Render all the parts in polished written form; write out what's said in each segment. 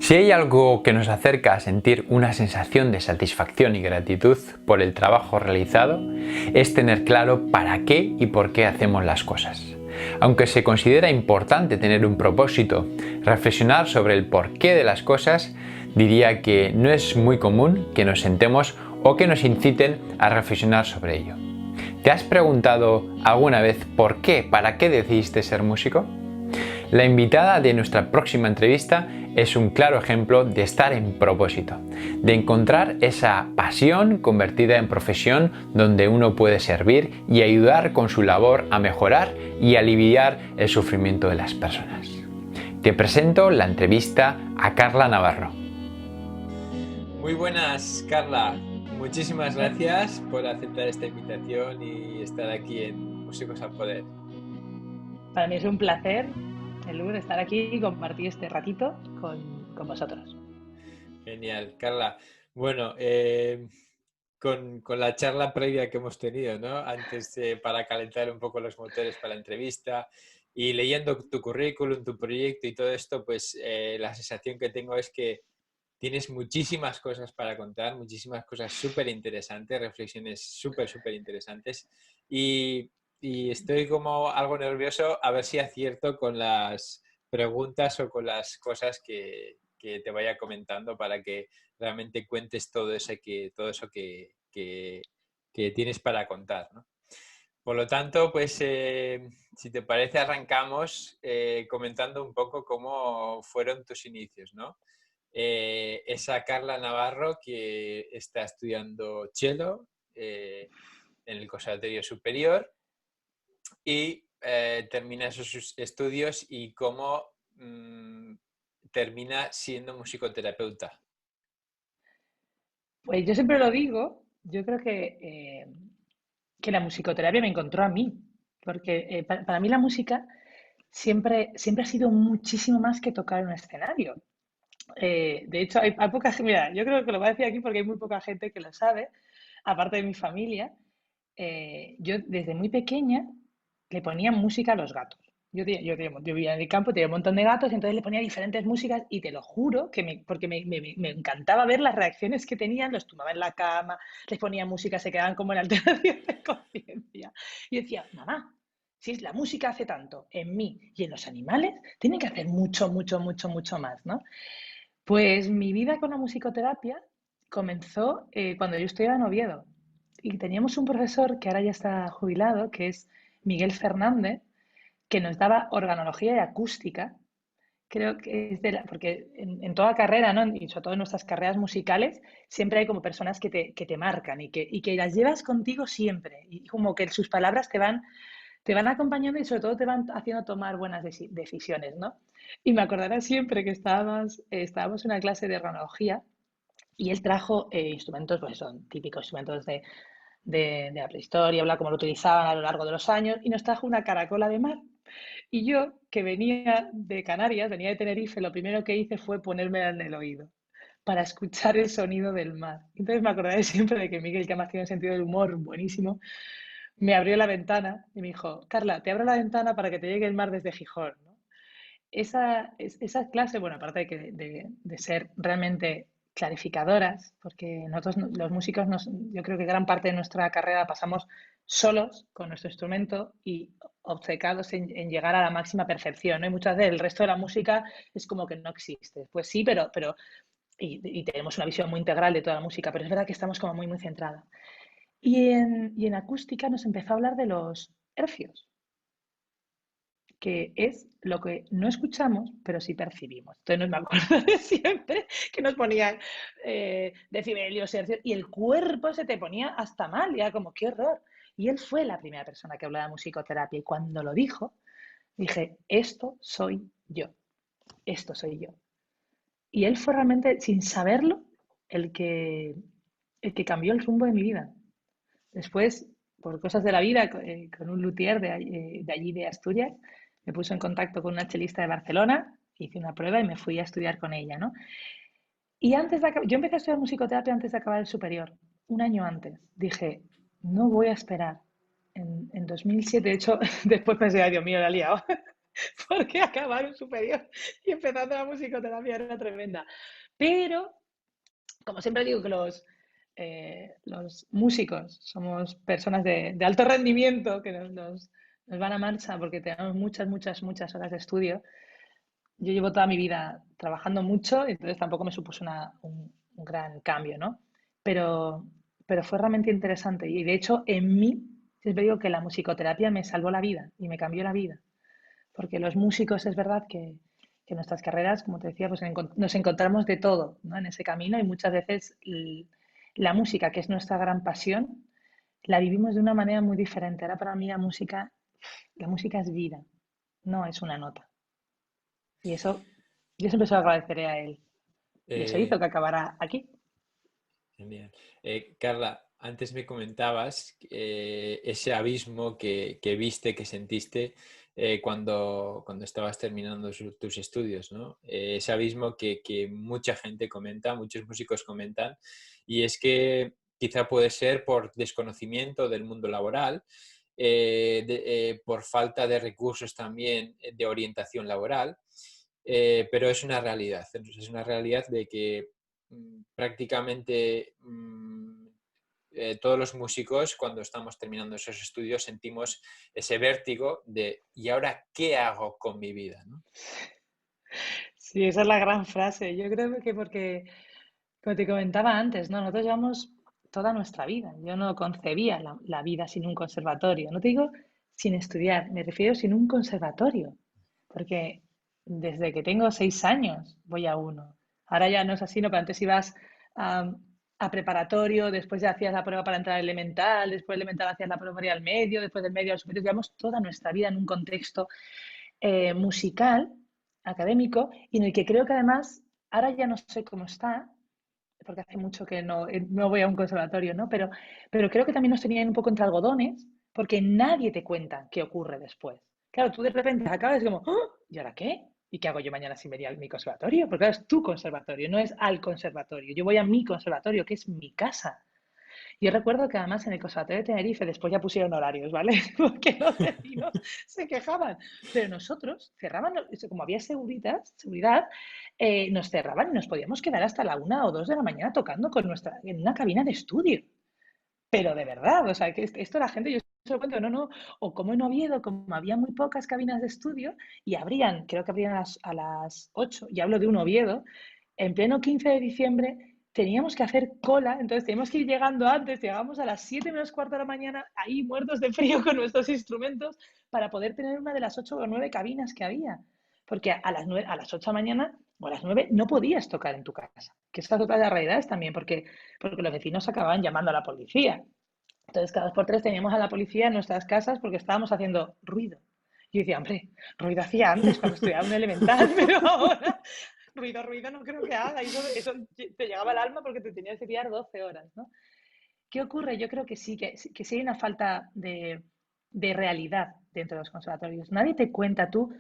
Si hay algo que nos acerca a sentir una sensación de satisfacción y gratitud por el trabajo realizado, es tener claro para qué y por qué hacemos las cosas. Aunque se considera importante tener un propósito, reflexionar sobre el porqué de las cosas, diría que no es muy común que nos sentemos o que nos inciten a reflexionar sobre ello. ¿Te has preguntado alguna vez por qué, para qué decidiste ser músico? La invitada de nuestra próxima entrevista es un claro ejemplo de estar en propósito, de encontrar esa pasión convertida en profesión donde uno puede servir y ayudar con su labor a mejorar y aliviar el sufrimiento de las personas. Te presento la entrevista a Carla Navarro. Muy buenas, Carla. Muchísimas gracias por aceptar esta invitación y estar aquí en Músicos al Poder. Para mí es un placer, Luz, estar aquí y compartir este ratito con vosotros. Genial, Carla. Bueno, con la charla previa que hemos tenido, ¿no? Antes para calentar un poco los motores para la entrevista y leyendo tu currículum, tu proyecto y todo esto, pues la sensación que tengo es que tienes muchísimas cosas para contar, muchísimas cosas súper interesantes, reflexiones súper interesantes y, y estoy como algo nervioso a ver si acierto con las preguntas o con las cosas que te vaya comentando para que realmente cuentes todo eso que tienes para contar, ¿no? Por lo tanto, pues si te parece, arrancamos comentando un poco cómo fueron tus inicios, ¿no? Esa Carla Navarro que está estudiando cello en el Conservatorio Superior y termina esos estudios y cómo termina siendo musicoterapeuta. Pues yo siempre lo digo, yo creo que la musicoterapia me encontró a mí, porque para mí la música siempre ha sido muchísimo más que tocar un escenario. De hecho, hay poca gente, mira, yo creo que lo voy a decir aquí porque hay muy poca gente que lo sabe, aparte de mi familia. Yo desde muy pequeña le ponía música a los gatos. Yo vivía en el campo, tenía un montón de gatos, y entonces le ponía diferentes músicas y te lo juro que porque me encantaba ver las reacciones que tenían, los tumbaba en la cama, les ponía música, se quedaban como en alteración de conciencia. Y decía, mamá, si la música hace tanto en mí y en los animales, tienen que hacer mucho más, ¿no? Pues mi vida con la musicoterapia comenzó cuando yo estudiaba en Oviedo y teníamos un profesor que ahora ya está jubilado, que es Miguel Fernández, que nos daba organología y acústica. Creo que es porque en toda carrera, ¿no? Y sobre todo en nuestras carreras musicales, siempre hay como personas que te marcan y que las llevas contigo siempre. Y como que sus palabras te van acompañando y sobre todo te van haciendo tomar buenas decisiones, ¿no? Y me acordaré siempre que estábamos en una clase de organología y él trajo instrumentos, pues son típicos instrumentos de la prehistoria, bla, como lo utilizaban a lo largo de los años, y nos trajo una caracola de mar. Y yo, que venía de Canarias, venía de Tenerife, lo primero que hice fue ponérmela en el oído para escuchar el sonido del mar. Entonces me acordaré siempre de que Miguel, que me hacía un sentido del humor buenísimo, me abrió la ventana y me dijo, Carla, te abro la ventana para que te llegue el mar desde Gijón, ¿no? Esa clase, bueno, aparte de ser realmente clarificadoras, porque nosotros los músicos, yo creo que gran parte de nuestra carrera pasamos solos con nuestro instrumento y obcecados en llegar a la máxima perfección, ¿no? Y muchas veces el resto de la música es como que no existe. Pues sí, pero y tenemos una visión muy integral de toda la música, pero es verdad que estamos como muy centrados. Y en acústica nos empezó a hablar de los hercios, que es lo que no escuchamos, pero sí percibimos. Entonces no me acuerdo de siempre que nos ponían decibelios, hercios, y el cuerpo se te ponía hasta mal, y era como, qué horror. Y él fue la primera persona que habló de musicoterapia, y cuando lo dijo, dije, esto soy yo. Y él fue realmente, sin saberlo, el que, el que cambió el rumbo de mi vida. Después, por cosas de la vida, con un luthier de allí de Asturias, me puso en contacto con una chelista de Barcelona, hice una prueba y me fui a estudiar con ella, ¿no? Y yo empecé a estudiar musicoterapia antes de acabar el superior, un año antes. Dije, no voy a esperar. En 2007, de hecho, después pensé, ay Dios mío, la he liado. porque acabar un superior y empezando la musicoterapia era tremenda. Pero, como siempre digo que los músicos somos personas de alto rendimiento, que nos van a marcha porque tenemos muchas, muchas, muchas horas de estudio. Yo llevo toda mi vida trabajando mucho, entonces tampoco me supuso un gran cambio, ¿no? Pero, pero fue realmente interesante y de hecho en mí siempre digo que la musicoterapia me salvó la vida y me cambió la vida, porque los músicos es verdad que en nuestras carreras, como te decía, pues nos encontramos de todo, ¿no? En ese camino y muchas veces la música, que es nuestra gran pasión, la vivimos de una manera muy diferente. Ahora para mí la música es vida, no es una nota. Y eso yo siempre se lo agradeceré a él. Y eso Eh, hizo que acabara aquí. Genial. Carla, antes me comentabas ese abismo que viste, que sentiste cuando estabas terminando tus estudios, ¿no? Ese abismo que mucha gente comenta, muchos músicos comentan, y es que quizá puede ser por desconocimiento del mundo laboral, por falta de recursos también de orientación laboral, pero es una realidad. Es una realidad de que prácticamente todos los músicos, cuando estamos terminando esos estudios, sentimos ese vértigo de ¿y ahora qué hago con mi vida? ¿No? Sí, esa es la gran frase. Yo creo que porque, como te comentaba antes, ¿no? Nosotros llevamos toda nuestra vida. Yo no concebía la vida sin un conservatorio. No te digo sin estudiar, me refiero sin un conservatorio. Porque desde que tengo 6 años voy a uno. Ahora ya no es así, ¿no? Pero antes ibas a, a preparatorio, después ya hacías la prueba para entrar al elemental, después del elemental hacías la prueba para ir al medio, después del medio al superior. Llevamos toda nuestra vida en un contexto musical, académico, y en el que creo que además, ahora ya no sé cómo está, porque hace mucho que no voy a un conservatorio, ¿no? Pero creo que también nos tenían un poco entre algodones, porque nadie te cuenta qué ocurre después. Claro, tú de repente acabas como, ¡oh! ¿Y ahora qué? ¿Y qué hago yo mañana si me voy a mi conservatorio? Porque claro, es tu conservatorio, no es al conservatorio. Yo voy a mi conservatorio, que es mi casa. Yo recuerdo que además en el Conservatorio de Tenerife después ya pusieron horarios, ¿vale? Porque los vecinos se quejaban. Pero nosotros cerraban, como había seguridad, nos cerraban y nos podíamos quedar hasta la 1 o 2 de la mañana tocando en una cabina de estudio. Pero de verdad, o sea, que esto la gente, yo se lo cuento, no, no, o como en Oviedo, como había muy pocas cabinas de estudio y abrían, creo que abrían a las 8, y hablo de un Oviedo, en pleno 15 de diciembre teníamos que hacer cola, entonces teníamos que ir llegando antes, llegábamos a las 7 menos cuarto de la mañana, ahí muertos de frío con nuestros instrumentos, para poder tener una de las 8 o 9 cabinas que había. Porque a las 8 de la mañana o a las 9 no podías tocar en tu casa. Que esas otras de las realidades también, porque los vecinos acababan llamando a la policía. Entonces, cada 2 por 3 teníamos a la policía en nuestras casas porque estábamos haciendo ruido. Y yo decía, hombre, ruido hacía antes cuando estudiaba un elemental, pero ahora ruido no creo que haga. Y eso te llegaba al alma porque te tenías que tirar 12 horas, ¿no? ¿Qué ocurre? Yo creo que sí hay una falta de realidad dentro de los conservatorios. Nadie te cuenta, tú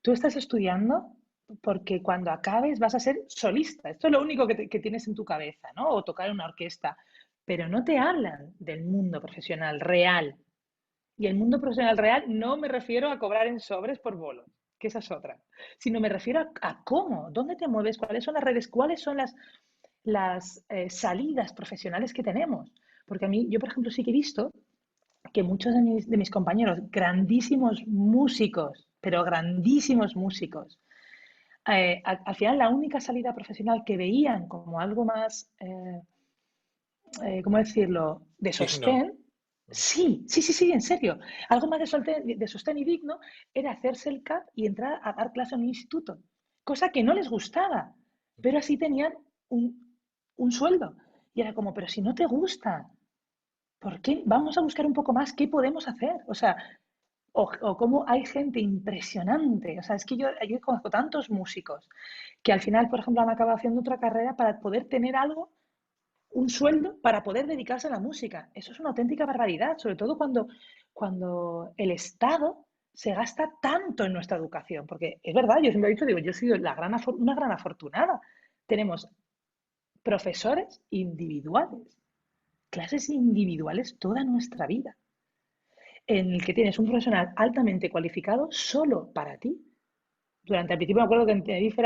estás estudiando porque cuando acabes vas a ser solista. Esto es lo único que tienes en tu cabeza, ¿no? O tocar en una orquesta. Pero no te hablan del mundo profesional real. Y el mundo profesional real no me refiero a cobrar en sobres por bolos, que esa es otra, sino me refiero a cómo, dónde te mueves, cuáles son las redes, cuáles son las salidas profesionales que tenemos. Porque a mí, yo por ejemplo, sí que he visto que muchos de mis compañeros, grandísimos músicos, pero grandísimos músicos, al final la única salida profesional que veían como algo más, ¿cómo decirlo?, de Digno. sostén, sí, sí, sí, sí, en serio, algo más de sostén y digno era hacerse el CAP y entrar a dar clase en un instituto, cosa que no les gustaba, pero así tenían un sueldo. Y era como, pero si no te gusta, ¿por qué? Vamos a buscar un poco más qué podemos hacer. O sea, o cómo hay gente impresionante. O sea, es que yo conozco tantos músicos que al final, por ejemplo, han acabado haciendo otra carrera para poder tener algo, un sueldo, para poder dedicarse a la música. Eso es una auténtica barbaridad, sobre todo cuando el Estado se gasta tanto en nuestra educación. Porque es verdad, yo siempre he dicho, digo, yo he sido una gran afortunada. Tenemos profesores individuales, clases individuales toda nuestra vida. en el que tienes un profesional altamente cualificado solo para ti. Durante el principio me acuerdo que en Tenerife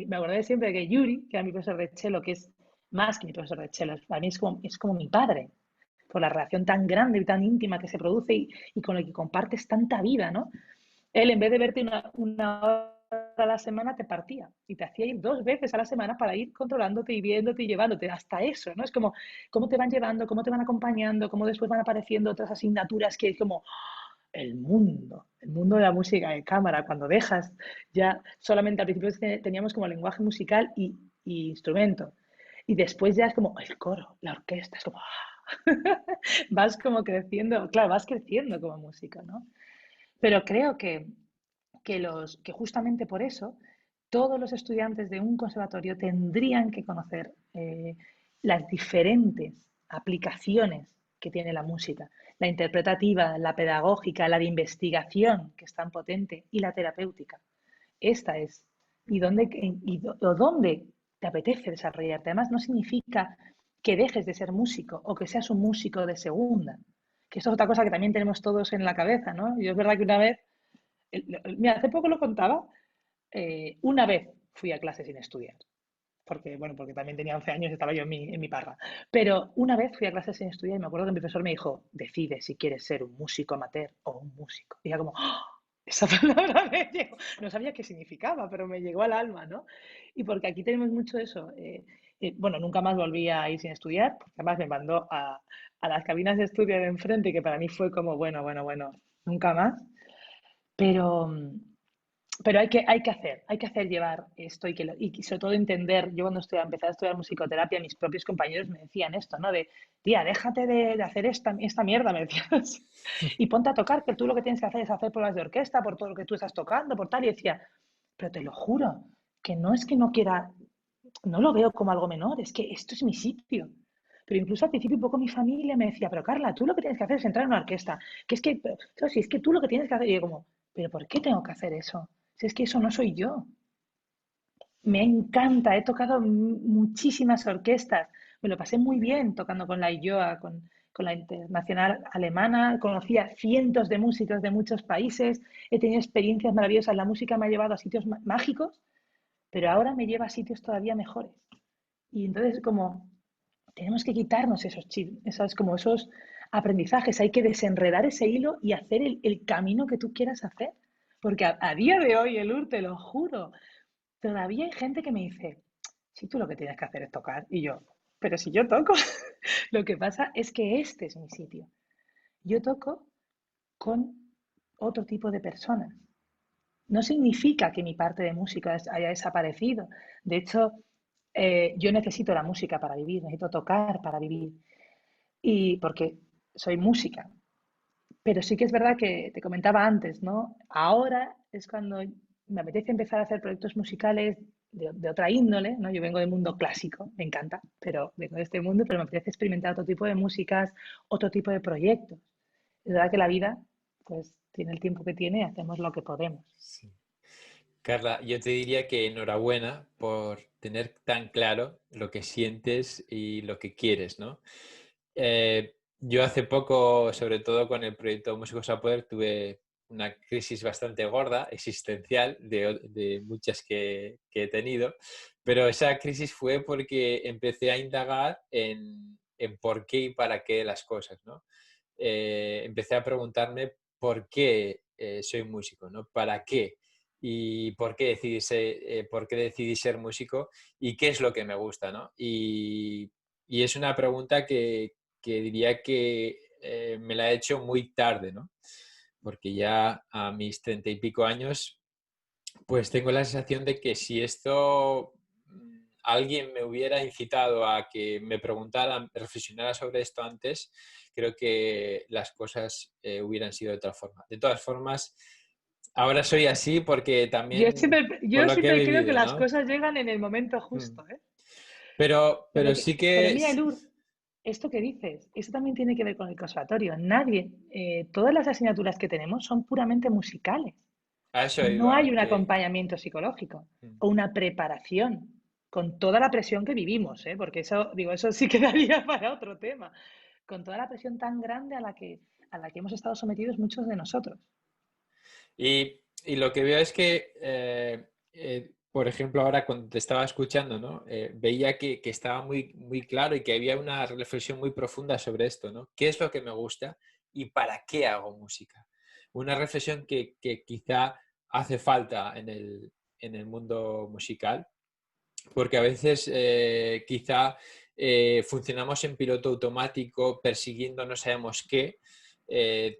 me acordé siempre de que Yuri, que era mi profesor de cello, que es más que mi profesor de cello, para mí es como mi padre, por la relación tan grande y tan íntima que se produce y con el que compartes tanta vida, ¿no? Él, en vez de verte una hora a la semana, te partía y te hacía ir 2 veces a la semana para ir controlándote y viéndote y llevándote hasta eso, ¿no? Es como cómo te van llevando, cómo te van acompañando, cómo después van apareciendo otras asignaturas que es como el mundo de la música de cámara, cuando dejas ya solamente al principio teníamos como lenguaje musical y instrumento. Y después ya es como el coro, la orquesta, es como vas como creciendo, claro, vas creciendo como músico, ¿no? Pero creo que justamente por eso todos los estudiantes de un conservatorio tendrían que conocer las diferentes aplicaciones que tiene la música, la interpretativa, la pedagógica, la de investigación, que es tan potente, y la terapéutica. Esta es. ¿O dónde te apetece desarrollarte? Además, no significa que dejes de ser músico o que seas un músico de segunda, que esto es otra cosa que también tenemos todos en la cabeza, ¿no? Yo es verdad que una vez, mira, hace poco lo contaba, una vez fui a clase sin estudiar, porque, bueno, porque también tenía 11 años y estaba yo en mi parra. Pero una vez fui a clase sin estudiar y me acuerdo que mi profesor me dijo, decide si quieres ser un músico amateur o un músico. Y ya como, ¡oh! Esa palabra me llegó. No sabía qué significaba, pero me llegó al alma, ¿no? Y porque aquí tenemos mucho eso. Bueno, nunca más volví a ir sin estudiar, porque además me mandó a las cabinas de estudio de enfrente, que para mí fue como, bueno, nunca más. Pero, pero hay que hacer llevar esto y sobre todo entender, yo cuando empecé a estudiar musicoterapia, mis propios compañeros me decían esto, ¿no? De, tía, déjate de hacer esta mierda, me decías, y ponte a tocar, que tú lo que tienes que hacer es hacer pruebas de orquesta por todo lo que tú estás tocando, por tal, y decía, pero te lo juro, que no es que no quiera, no lo veo como algo menor, es que esto es mi sitio. Pero incluso al principio un poco mi familia me decía, pero Carla, tú lo que tienes que hacer es entrar en una orquesta, que es que, claro, si es que tú lo que tienes que hacer, y yo como, pero ¿por qué tengo que hacer eso? Si es que eso no soy yo. Me encanta, he tocado muchísimas orquestas, me lo pasé muy bien tocando con la IOA, con la Internacional Alemana, conocía cientos de músicos de muchos países, he tenido experiencias maravillosas, la música me ha llevado a sitios mágicos, pero ahora me lleva a sitios todavía mejores. Y entonces como tenemos que quitarnos esos chips, como esos aprendizajes, hay que desenredar ese hilo y hacer el camino que tú quieras hacer. Porque a día de hoy, Elur, te lo juro, todavía hay gente que me dice, si tú lo que tienes que hacer es tocar, y yo, pero si yo toco, lo que pasa es que este es mi sitio. Yo toco con otro tipo de personas. No significa que mi parte de música haya desaparecido. De hecho, yo necesito la música para vivir, necesito tocar para vivir. Y porque soy música. Pero sí que es verdad que te comentaba antes, ¿no? Ahora es cuando me apetece empezar a hacer proyectos musicales de otra índole, ¿no? Yo vengo del mundo clásico, me encanta, pero vengo de este mundo, pero me apetece experimentar otro tipo de músicas, otro tipo de proyectos. Es verdad que la vida, pues, tiene el tiempo que tiene y hacemos lo que podemos. Sí. Carla, yo te diría que enhorabuena por tener tan claro lo que sientes y lo que quieres, ¿no? Yo hace poco, sobre todo con el proyecto Músicos a Poder, tuve una crisis bastante gorda, existencial, de muchas que he tenido, pero esa crisis fue porque empecé a indagar en por qué y para qué las cosas, ¿no? Empecé a preguntarme por qué soy músico, ¿no? ¿Para qué? Y por qué decidí ser músico y qué es lo que me gusta, ¿no? Y es una pregunta que diría que me la he hecho muy tarde, ¿no? Porque ya a mis 30 y pico años, pues tengo la sensación de que si esto alguien me hubiera incitado a que me preguntara, reflexionara sobre esto antes, creo que las cosas hubieran sido de otra forma. De todas formas, ahora soy así porque también por Yo lo que he siempre creo que vivido, las ¿no? cosas llegan en el momento Mm. justo, ¿eh? Pero sí Pero que... mira, Elur, esto que dices, eso también tiene que ver con el conservatorio. Nadie, todas las asignaturas que tenemos son puramente musicales. A eso No iba, hay un que... acompañamiento psicológico Mm. o una preparación con toda la presión que vivimos, ¿eh? Porque eso, digo, eso sí quedaría para otro tema. Con toda la presión tan grande a la que a la que hemos estado sometidos muchos de nosotros. Y lo que veo es que, por ejemplo, ahora cuando te estaba escuchando, ¿no? Veía que estaba muy, muy claro y que había una reflexión muy profunda sobre esto, ¿no? ¿Qué es lo que me gusta y para qué hago música? Una reflexión que quizá hace falta en el mundo musical, porque a veces quizá funcionamos en piloto automático, persiguiendo no sabemos qué,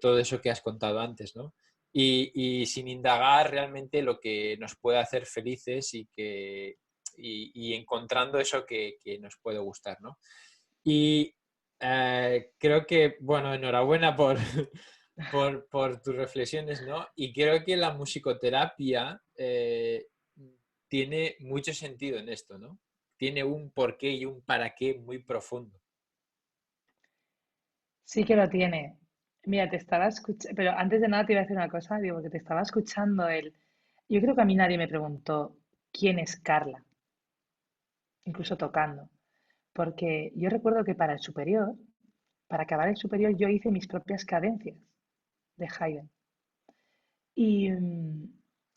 todo eso que has contado antes, ¿no? Y sin indagar realmente lo que nos puede hacer felices y encontrando eso que nos puede gustar, ¿no? Y creo que, bueno, enhorabuena por tus reflexiones, ¿no? Y creo que la musicoterapia tiene mucho sentido en esto, ¿no? Tiene un porqué y un para qué muy profundo. Sí que lo tiene. Mira, te estaba escuchando, pero antes de nada te iba a decir una cosa, digo, porque te estaba escuchando el... Yo creo que a mí nadie me preguntó quién es Carla, incluso tocando, porque yo recuerdo que para el superior, para acabar el superior, yo hice mis propias cadencias de Haydn. Y,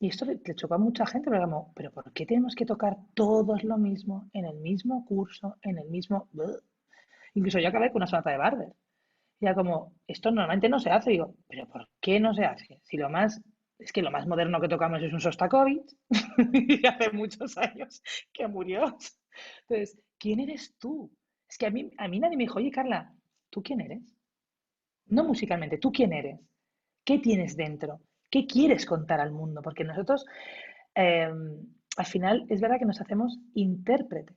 y esto le chocó a mucha gente, pero como, ¿pero por qué tenemos que tocar todos lo mismo, en el mismo curso, en el mismo... Bleh? Incluso yo acabé con una sonata de Barber. Y era como, esto normalmente no se hace. Digo, ¿pero por qué no se hace? Si lo más, es que lo más moderno que tocamos es un Sostakovich, y hace muchos años que murió. Entonces, ¿quién eres tú? Es que a mí nadie me dijo, oye, Carla, ¿tú quién eres? No musicalmente, ¿tú quién eres? ¿Qué tienes dentro? ¿Qué quieres contar al mundo? Porque nosotros, eh, al final, es verdad que nos hacemos intérpretes,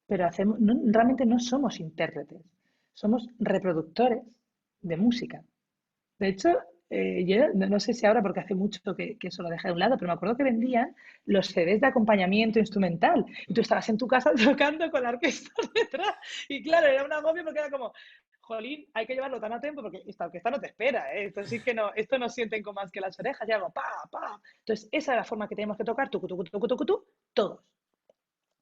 pero realmente no somos intérpretes, somos reproductores de música. De hecho, yo no sé si ahora, porque hace mucho que eso lo dejé de un lado, pero me acuerdo que vendían los CDs de acompañamiento instrumental. Y tú estabas en tu casa tocando con la orquesta detrás. Y claro, era un agobio porque era como, jolín, hay que llevarlo tan a tiempo porque esta orquesta no te espera, ¿eh? Esto sí que no, esto no sienten con más que las orejas. Y hago, pa, pa. Entonces, esa es la forma que tenemos que tocar, tucu, tucu, tucu, tucu, tucu, todos.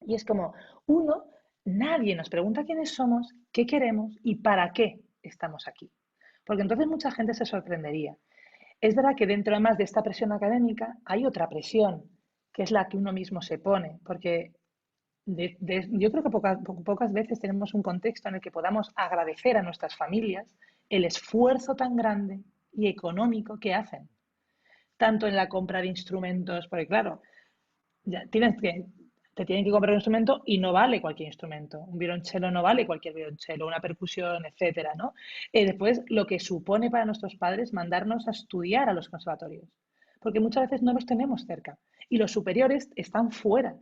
Y es como, uno, nadie nos pregunta quiénes somos, qué queremos y para qué estamos aquí. Porque entonces mucha gente se sorprendería. Es verdad que dentro además de esta presión académica hay otra presión, que es la que uno mismo se pone, porque yo creo que pocas veces tenemos un contexto en el que podamos agradecer a nuestras familias el esfuerzo tan grande y económico que hacen, tanto en la compra de instrumentos, porque claro, ya te tienen que comprar un instrumento y no vale cualquier instrumento. Un violonchelo no vale cualquier violonchelo, una percusión, etcétera, ¿no? Después, lo que supone para nuestros padres mandarnos a estudiar a los conservatorios, porque muchas veces no los tenemos cerca y los superiores están fuera,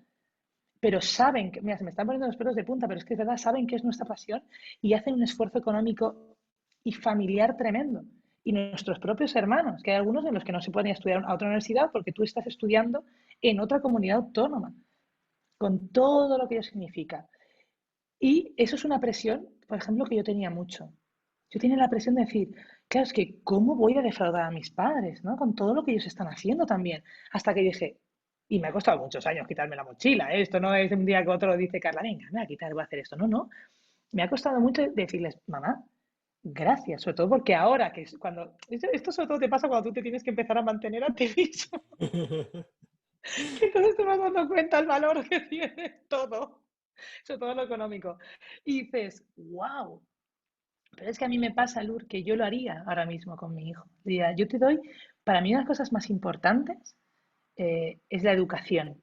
pero saben que, mira, se me están poniendo los pelos de punta, pero es que es verdad, saben que es nuestra pasión y hacen un esfuerzo económico y familiar tremendo. Y nuestros propios hermanos, que hay algunos en los que no se pueden estudiar a otra universidad porque tú estás estudiando en otra comunidad autónoma, con todo lo que ello significa. Y eso es una presión, por ejemplo, que yo tenía mucho. Yo tenía la presión de decir, claro, es que ¿cómo voy a defraudar a mis padres, ¿no? Con todo lo que ellos están haciendo también. Hasta que dije, y me ha costado muchos años quitarme la mochila, ¿eh? Esto no es de un día que otro dice Carla, venga, me voy a quitar, voy a hacer esto. No, no. Me ha costado mucho decirles, mamá, gracias, sobre todo porque ahora, que es cuando, esto sobre todo te pasa cuando tú te tienes que empezar a mantener a ti mismo, que entonces te vas dando cuenta el valor que tiene todo, sobre todo lo económico. Y dices, wow, pero es que a mí me pasa, Lur, que yo lo haría ahora mismo con mi hijo. Diría, yo te doy, para mí una de las cosas más importantes es la educación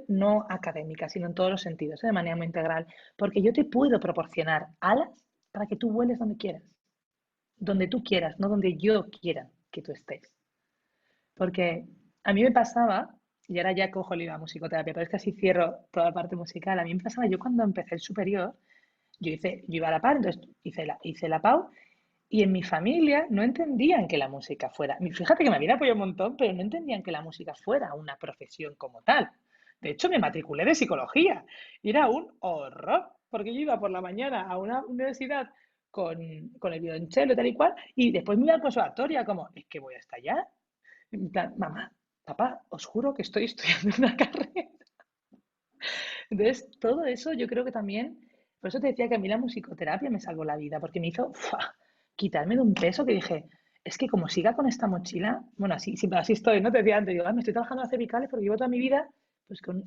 no académica, sino en todos los sentidos, de manera muy integral, porque yo te puedo proporcionar alas para que tú vueles donde tú quieras, no donde yo quiera que tú estés. Porque a mí me pasaba, y ahora ya cojo el IVA musicoterapia, pero es que así cierro toda la parte musical. A mí me pasaba, yo cuando empecé el superior, yo iba a la par, entonces hice la PAU, y en mi familia no entendían que la música fuera. Fíjate que me habían apoyado un montón, pero no entendían que la música fuera una profesión como tal. De hecho, me matriculé de psicología y era un horror, porque yo iba por la mañana a una universidad con el violonchelo y tal y cual, y después me iba al conservatorio, como, es que voy a estallar. En plan, mamá, papá, os juro que estoy estudiando una carrera. Entonces, todo eso yo creo que también, por eso te decía que a mí la musicoterapia me salvó la vida, porque me hizo, ¡fua! quitarme de un peso que dije, es que como siga con esta mochila, bueno, así estoy, ¿no? Te decía antes, digo, "Ay, me estoy trabajando las cervicales porque llevo toda mi vida,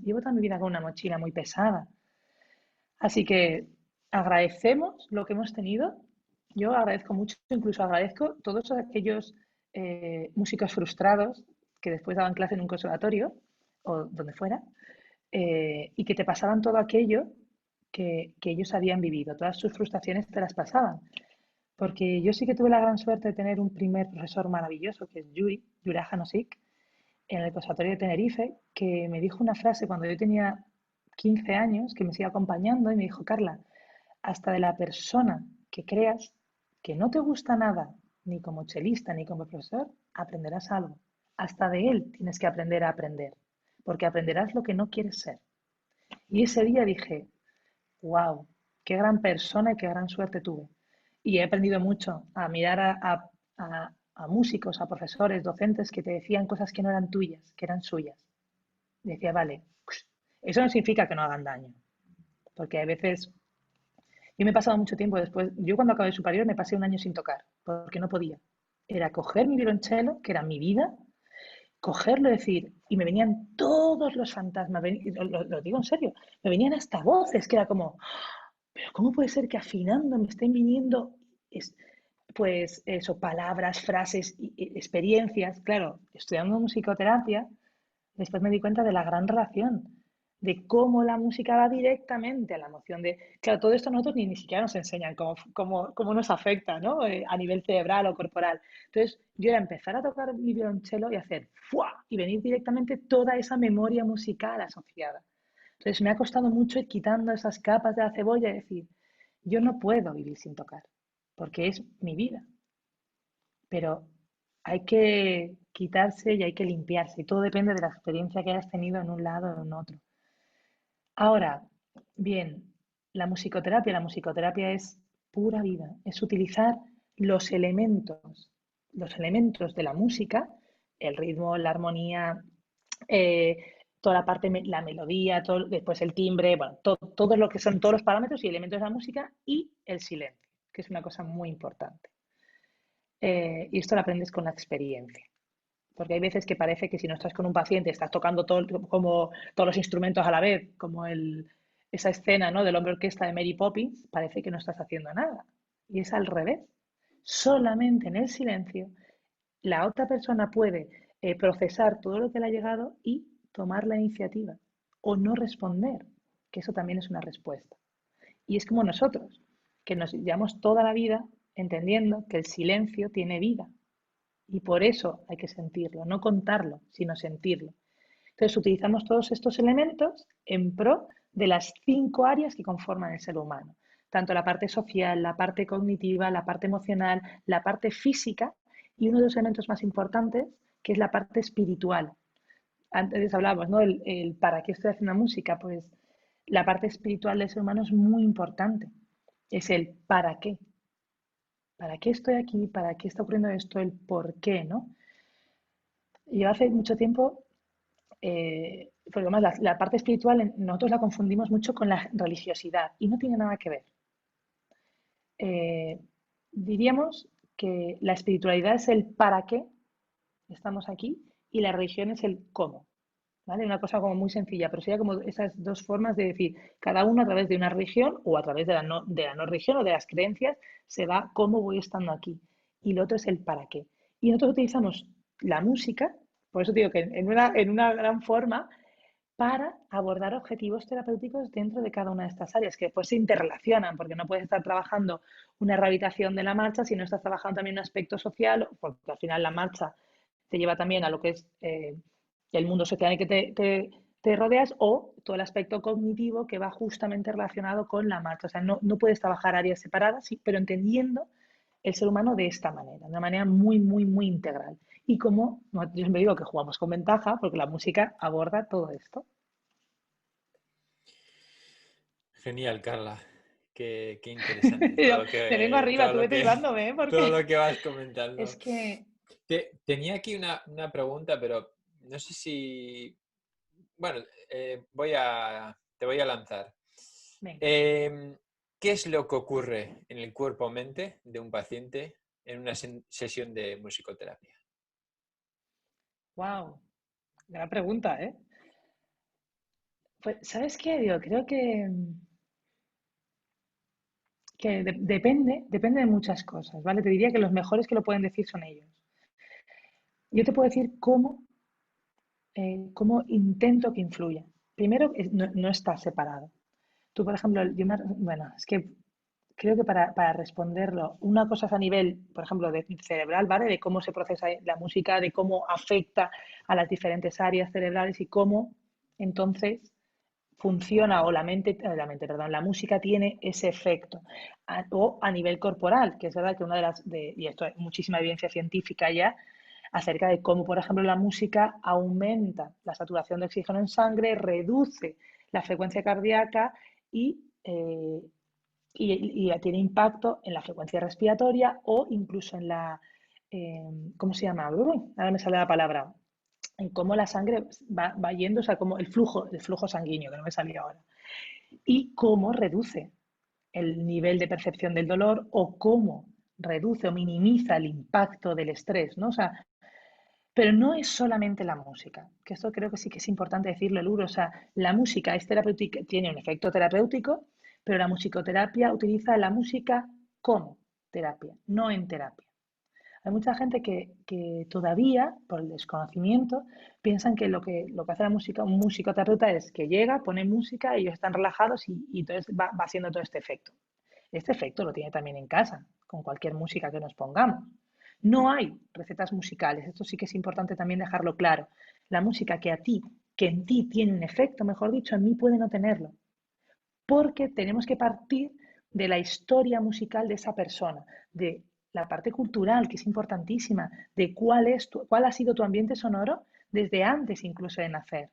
llevo toda mi vida con una mochila muy pesada. Así que agradecemos lo que hemos tenido. Yo agradezco mucho, incluso agradezco todos aquellos músicos frustrados que después daban clase en un conservatorio o donde fuera, y que te pasaban todo aquello que ellos habían vivido, todas sus frustraciones te las pasaban. Porque yo sí que tuve la gran suerte de tener un primer profesor maravilloso, que es Yura Janosik, en el Conservatorio de Tenerife, que me dijo una frase cuando yo tenía 15 años, que me sigue acompañando, y me dijo, Carla, hasta de la persona que creas que no te gusta nada, ni como chelista ni como profesor, aprenderás algo. Hasta de él tienes que aprender a aprender, porque aprenderás lo que no quieres ser. Y ese día dije, wow, qué gran persona y qué gran suerte tuve. Y he aprendido mucho a mirar a músicos, a profesores, docentes que te decían cosas que no eran tuyas, que eran suyas. Y decía, vale, eso no significa que no hagan daño, porque a veces yo me he pasado mucho tiempo después, yo cuando acabé superior me pasé un año sin tocar, porque no podía. Era coger mi violonchelo, que era mi vida, cogerlo y decir, y me venían todos los fantasmas, lo digo en serio, me venían hasta voces, que era como, pero ¿cómo puede ser que afinando me estén viniendo, es, pues eso, palabras, frases, experiencias? Claro, estudiando musicoterapia, después me di cuenta de la gran relación, de cómo la música va directamente a la emoción de, claro, todo esto nosotros ni siquiera nos enseñan cómo nos afecta, ¿no? A nivel cerebral o corporal. Entonces, yo era empezar a tocar mi violonchelo y hacer ¡fua! Y venir directamente toda esa memoria musical asociada. Entonces, me ha costado mucho ir quitando esas capas de la cebolla y decir, yo no puedo vivir sin tocar, porque es mi vida, pero hay que quitarse y hay que limpiarse, y todo depende de la experiencia que hayas tenido en un lado o en otro. Ahora, bien, la musicoterapia es pura vida, es utilizar los los elementos de la música, el ritmo, la armonía, eh, toda la parte, la melodía, después el timbre, bueno, todo lo que son todos los parámetros y elementos de la música y el silencio, que es una cosa muy importante. Y esto lo aprendes con la experiencia. Porque hay veces que parece que si no estás con un paciente, estás tocando como todos los instrumentos a la vez, como esa escena, ¿no?, del hombre orquesta de Mary Poppins, parece que no estás haciendo nada. Y es al revés. Solamente en el silencio la otra persona puede procesar todo lo que le ha llegado y tomar la iniciativa o no responder, que eso también es una respuesta. Y es como nosotros, que nos llevamos toda la vida entendiendo que el silencio tiene vida y por eso hay que sentirlo, no contarlo, sino sentirlo. Entonces utilizamos todos estos elementos en pro de las 5 áreas que conforman el ser humano. Tanto la parte social, la parte cognitiva, la parte emocional, la parte física y uno de los elementos más importantes, que es la parte espiritual. Antes hablábamos, ¿no? El para qué estoy haciendo música, pues la parte espiritual del ser humano es muy importante. Es el para qué. ¿Para qué estoy aquí? ¿Para qué está ocurriendo esto? El por qué, ¿no? Yo hace mucho tiempo, porque además la parte espiritual nosotros la confundimos mucho con la religiosidad y no tiene nada que ver. Eh, Diríamos que la espiritualidad es el para qué estamos aquí y la religión es el cómo. ¿Vale? Una cosa como muy sencilla, pero sería como esas dos formas de decir, cada uno a través de una religión o a través de la no religión o de las creencias se va cómo voy estando aquí. Y lo otro es el para qué. Y nosotros utilizamos la música, por eso digo que en una gran forma, para abordar objetivos terapéuticos dentro de cada una de estas áreas, que después se interrelacionan, porque no puedes estar trabajando una rehabilitación de la marcha si no estás trabajando también un aspecto social, porque al final la marcha te lleva también a lo que es el mundo social en el que te rodeas, o todo el aspecto cognitivo que va justamente relacionado con la marcha. O sea, no puedes trabajar áreas separadas, sí, pero entendiendo el ser humano de esta manera, de una manera muy, muy, muy integral. Y como yo siempre digo que jugamos con ventaja, porque la música aborda todo esto. Genial, Carla. Qué interesante todo Yo lo me vengo arriba, tú vete llevándome, ¿eh? todo Porque lo que vas es comentando. que... Tenía aquí una pregunta, pero no sé si... Bueno, te voy a lanzar. Venga. ¿Qué es lo que ocurre en el cuerpo-mente de un paciente en una sesión de musicoterapia? Wow, gran pregunta, ¿eh? Pues, ¿sabes qué? Yo creo que depende de muchas cosas, ¿vale? Te diría que los mejores que lo pueden decir son ellos. Yo te puedo decir cómo intento que influya. Primero, no está separado. Tú, por ejemplo, bueno, es que creo que para responderlo, una cosa es a nivel, por ejemplo, de cerebral, ¿vale? De cómo se procesa la música, de cómo afecta a las diferentes áreas cerebrales y cómo entonces funciona o perdón, la música tiene ese efecto. O a nivel corporal, que es verdad que y esto hay muchísima evidencia científica ya, acerca de cómo, por ejemplo, la música aumenta la saturación de oxígeno en sangre, reduce la frecuencia cardíaca y tiene impacto en la frecuencia respiratoria o incluso en ¿cómo se llama? Ahora me sale la palabra, en cómo la sangre va yendo, o sea, como el flujo sanguíneo, que no me salía ahora, y cómo reduce el nivel de percepción del dolor o cómo reduce o minimiza el impacto del estrés, ¿no? O sea, pero no es solamente la música, que esto creo que sí que es importante decirlo, Luro. O sea, la música es terapéutica, tiene un efecto terapéutico, pero la musicoterapia utiliza la música como terapia, no en terapia. Hay mucha gente que todavía, por el desconocimiento, piensan que lo que hace un musicoterapeuta es que llega, pone música, ellos están relajados y entonces va haciendo todo este efecto. Este efecto lo tiene también en casa, con cualquier música que nos pongamos. No hay recetas musicales, esto sí que es importante también dejarlo claro. La música que en ti tiene un efecto, mejor dicho, en mí puede no tenerlo, porque tenemos que partir de la historia musical de esa persona, de la parte cultural, que es importantísima, de cuál ha sido tu ambiente sonoro desde antes incluso de nacer,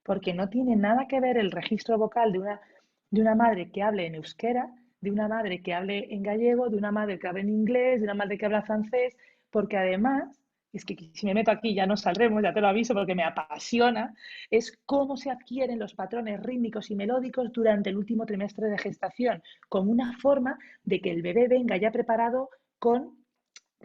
porque no tiene nada que ver el registro vocal de una madre que hable en euskera, de una madre que hable en gallego, de una madre que hable en inglés, de una madre que habla francés, porque además, es que si me meto aquí ya no saldremos, ya te lo aviso porque me apasiona, es cómo se adquieren los patrones rítmicos y melódicos durante el último trimestre de gestación, como una forma de que el bebé venga ya preparado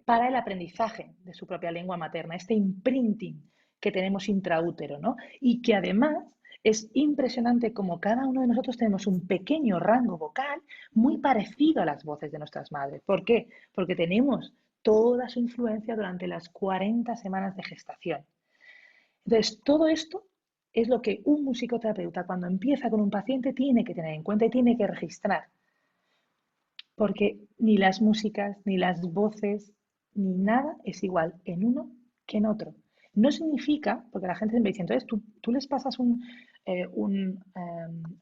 para el aprendizaje de su propia lengua materna, este imprinting que tenemos intraútero, ¿no? Y que además es impresionante como cada uno de nosotros tenemos un pequeño rango vocal muy parecido a las voces de nuestras madres. ¿Por qué? Porque tenemos toda su influencia durante las 40 semanas de gestación. Entonces, todo esto es lo que un musicoterapeuta cuando empieza con un paciente tiene que tener en cuenta y tiene que registrar, porque ni las músicas, ni las voces, ni nada es igual en uno que en otro. No significa, porque la gente me dice, entonces tú les pasas una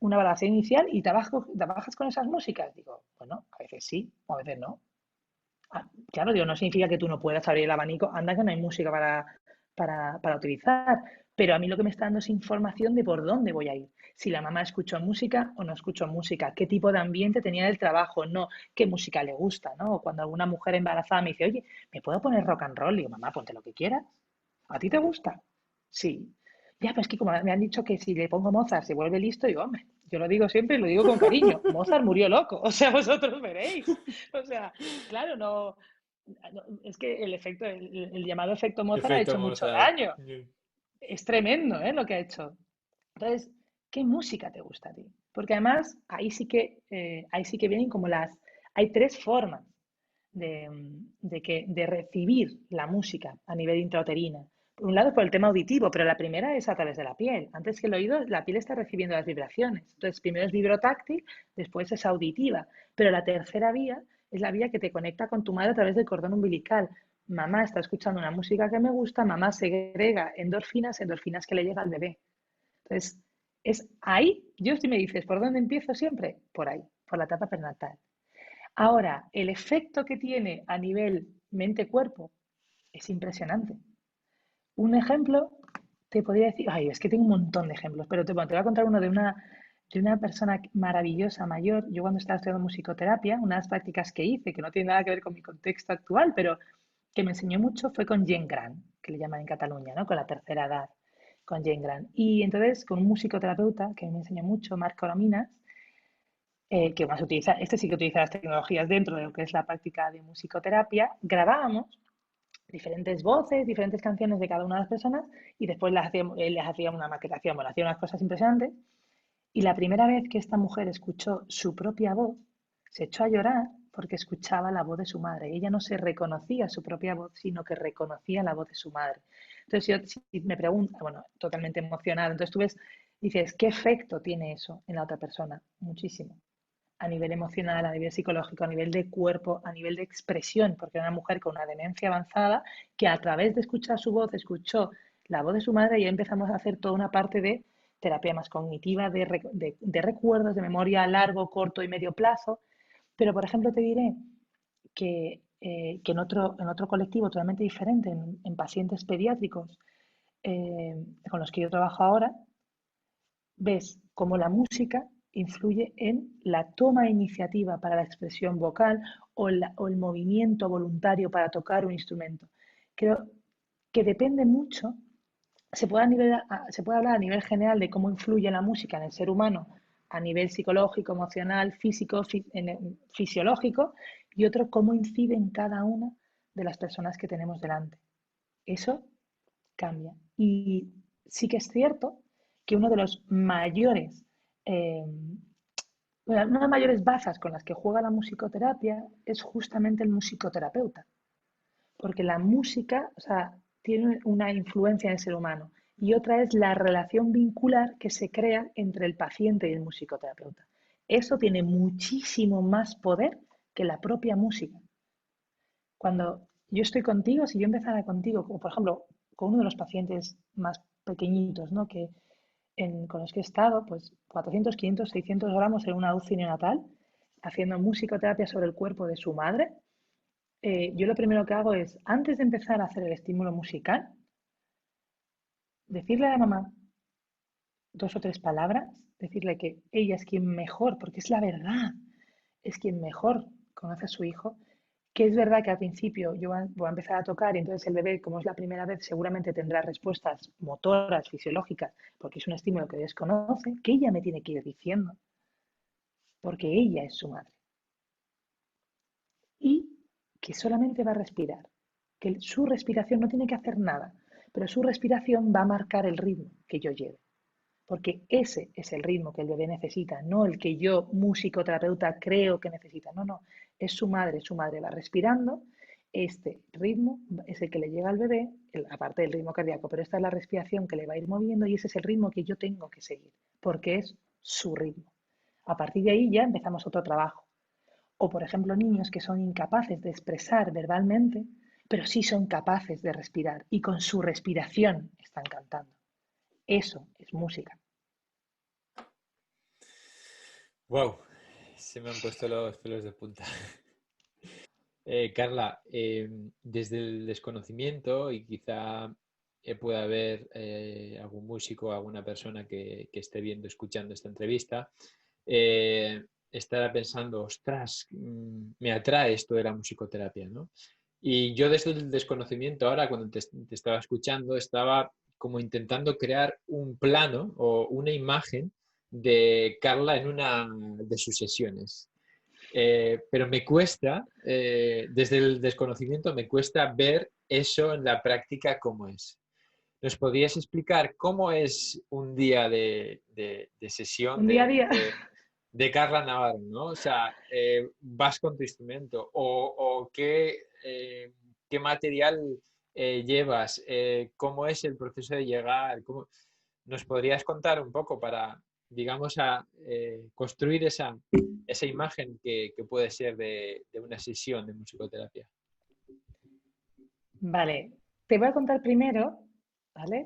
evaluación inicial y trabajas con esas músicas. Digo, bueno, a veces sí, o a veces no. Claro, digo, no significa que tú no puedas abrir el abanico, anda que no hay música para utilizar, pero a mí lo que me está dando es información de por dónde voy a ir. Si la mamá escuchó música o no escuchó música, qué tipo de ambiente tenía en el trabajo, no, qué música le gusta, ¿no? O cuando alguna mujer embarazada me dice, oye, ¿me puedo poner rock and roll? Y digo, mamá, ponte lo que quieras. ¿A ti te gusta? Sí. Ya, pero es que como me han dicho que si le pongo Mozart se vuelve listo, digo, hombre, yo lo digo siempre y lo digo con cariño, Mozart murió loco, o sea, vosotros veréis. O sea, claro, es que el llamado efecto Mozart ha Efecto hecho mucho Mozart. daño. Es tremendo, ¿eh? Lo que ha hecho. Entonces, ¿qué música te gusta a ti? Porque además ahí sí que vienen hay tres formas de recibir la música a nivel intrauterina. Por un lado, por el tema auditivo, pero la primera es a través de la piel. Antes que el oído, la piel está recibiendo las vibraciones. Entonces, primero es vibrotáctil, después es auditiva. Pero la tercera vía es la vía que te conecta con tu madre a través del cordón umbilical. Mamá está escuchando una música que me gusta, mamá segrega endorfinas, endorfinas que le llega al bebé. Entonces, es ahí, yo si me dices, ¿por dónde empiezo siempre? Por ahí, por la etapa perinatal. Ahora, el efecto que tiene a nivel mente-cuerpo es impresionante. Un ejemplo, te podría decir, ay, es que tengo un montón de ejemplos, pero te voy a contar uno de una persona maravillosa, mayor. Yo cuando estaba estudiando musicoterapia, una de las prácticas que hice, que no tiene nada que ver con mi contexto actual, pero que me enseñó mucho, fue con Gent Gran, que le llaman en Cataluña, ¿no? Con la tercera edad, con Gent Gran. Y entonces, con un musicoterapeuta que me enseñó mucho, Marc Corominas, que más utiliza, este sí que utiliza las tecnologías dentro de lo que es la práctica de musicoterapia, grabábamos diferentes voces, diferentes canciones de cada una de las personas y después les hacía una maquetación, bueno, hacía unas cosas impresionantes. Y la primera vez que esta mujer escuchó su propia voz, se echó a llorar porque escuchaba la voz de su madre. Ella no se reconocía su propia voz, sino que reconocía la voz de su madre. Entonces, yo, si me pregunta, bueno, totalmente emocionada. Entonces, tú ves, dices, ¿qué efecto tiene eso en la otra persona? Muchísimo. A nivel emocional, a nivel psicológico, a nivel de cuerpo, a nivel de expresión, porque era una mujer con una demencia avanzada que a través de escuchar su voz, escuchó la voz de su madre y ya empezamos a hacer toda una parte de terapia más cognitiva, de recuerdos, de memoria a largo, corto y medio plazo. Pero, por ejemplo, te diré que en otro colectivo totalmente diferente, en pacientes pediátricos con los que yo trabajo ahora, ves cómo la música influye en la toma de iniciativa para la expresión vocal o el movimiento voluntario para tocar un instrumento. Creo que depende mucho, se puede hablar a nivel general de cómo influye la música en el ser humano a nivel psicológico, emocional, físico, fisiológico, y otro cómo incide en cada una de las personas que tenemos delante. Eso cambia. Y sí que es cierto que uno de los mayores, una de las mayores bazas con las que juega la musicoterapia es justamente el musicoterapeuta, porque la música, o sea, tiene una influencia en el ser humano y otra es la relación vincular que se crea entre el paciente y el musicoterapeuta. Eso tiene muchísimo más poder que la propia música. Cuando yo estoy contigo, si yo empezara contigo, como por ejemplo con uno de los pacientes más pequeñitos, ¿no? Con los que he estado, pues 400, 500, 600 gramos en una UCI neonatal, haciendo musicoterapia sobre el cuerpo de su madre, yo lo primero que hago es, antes de empezar a hacer el estímulo musical, decirle a la mamá dos o tres palabras, decirle que ella es quien mejor, porque es la verdad, es quien mejor conoce a su hijo, que es verdad que al principio yo voy a empezar a tocar y entonces el bebé, como es la primera vez, seguramente tendrá respuestas motoras, fisiológicas, porque es un estímulo que desconoce, que ella me tiene que ir diciendo, porque ella es su madre. Y que solamente va a respirar, que su respiración no tiene que hacer nada, pero su respiración va a marcar el ritmo que yo lleve. Porque ese es el ritmo que el bebé necesita, no el que yo, musicoterapeuta, creo que necesita. No, no, es su madre va respirando, este ritmo es el que le llega al bebé, aparte del ritmo cardíaco, pero esta es la respiración que le va a ir moviendo y ese es el ritmo que yo tengo que seguir, porque es su ritmo. A partir de ahí ya empezamos otro trabajo. O, por ejemplo, niños que son incapaces de expresar verbalmente, pero sí son capaces de respirar y con su respiración están cantando. Eso es música. Wow, se me han puesto los pelos de punta. Carla, desde el desconocimiento y quizá pueda haber algún músico, alguna persona que esté viendo, escuchando esta entrevista, estará pensando, ostras, me atrae esto de la musicoterapia, ¿no? Y yo desde el desconocimiento, ahora cuando te estaba escuchando, estaba como intentando crear un plano o una imagen de Carla en una de sus sesiones. Pero me cuesta, desde el desconocimiento, me cuesta ver eso en la práctica cómo es. ¿Nos podrías explicar cómo es un día de sesión Un día a día. de Carla Navarro, ¿no? O sea, vas con tu instrumento o qué material llevas, cómo es el proceso de llegar, ¿nos podrías contar un poco para, digamos, construir esa imagen que puede ser de una sesión de musicoterapia? Vale, te voy a contar primero, ¿vale?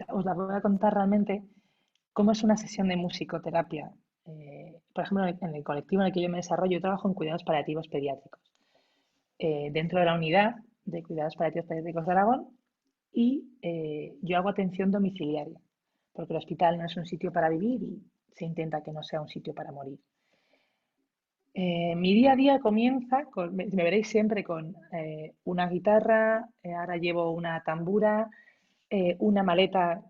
Os la voy a contar realmente cómo es una sesión de musicoterapia. Por ejemplo, en el colectivo en el que yo me desarrollo, yo trabajo en cuidados paliativos pediátricos. Dentro de la unidad de cuidados paliativos pediátricos de Aragón y yo hago atención domiciliaria, porque el hospital no es un sitio para vivir y se intenta que no sea un sitio para morir. Mi día a día comienza, me veréis siempre con una guitarra, ahora llevo una tambura, una maleta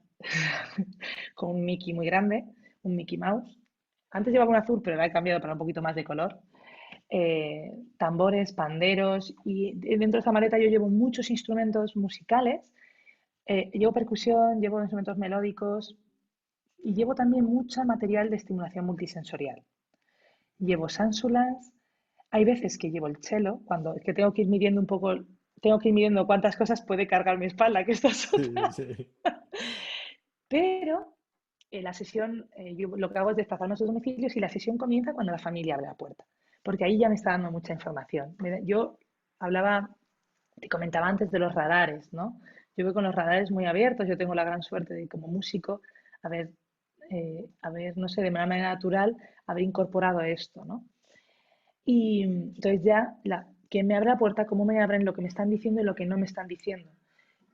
con un Mickey muy grande, un Mickey Mouse, Antes llevaba un azul, pero la he cambiado para un poquito más de color. Tambores, panderos, y dentro de esa maleta yo llevo muchos instrumentos musicales. Llevo percusión, llevo instrumentos melódicos y llevo también mucho material de estimulación multisensorial. Llevo sánsulas, hay veces que llevo el cello, cuando es que tengo que ir midiendo un poco, tengo que ir midiendo cuántas cosas puede cargar mi espalda, que esta es Sí, otra. sí. Pero la sesión, yo lo que hago es desplazarme a sus domicilios y la sesión comienza cuando la familia abre la puerta, porque ahí ya me está dando mucha información. Yo hablaba, te comentaba antes de los radares, ¿no? Yo voy con los radares muy abiertos, yo tengo la gran suerte de como músico haber, no sé, de manera natural, haber incorporado esto, ¿no? Y entonces ya, quién me abre la puerta, cómo me abren, lo que me están diciendo y lo que no me están diciendo.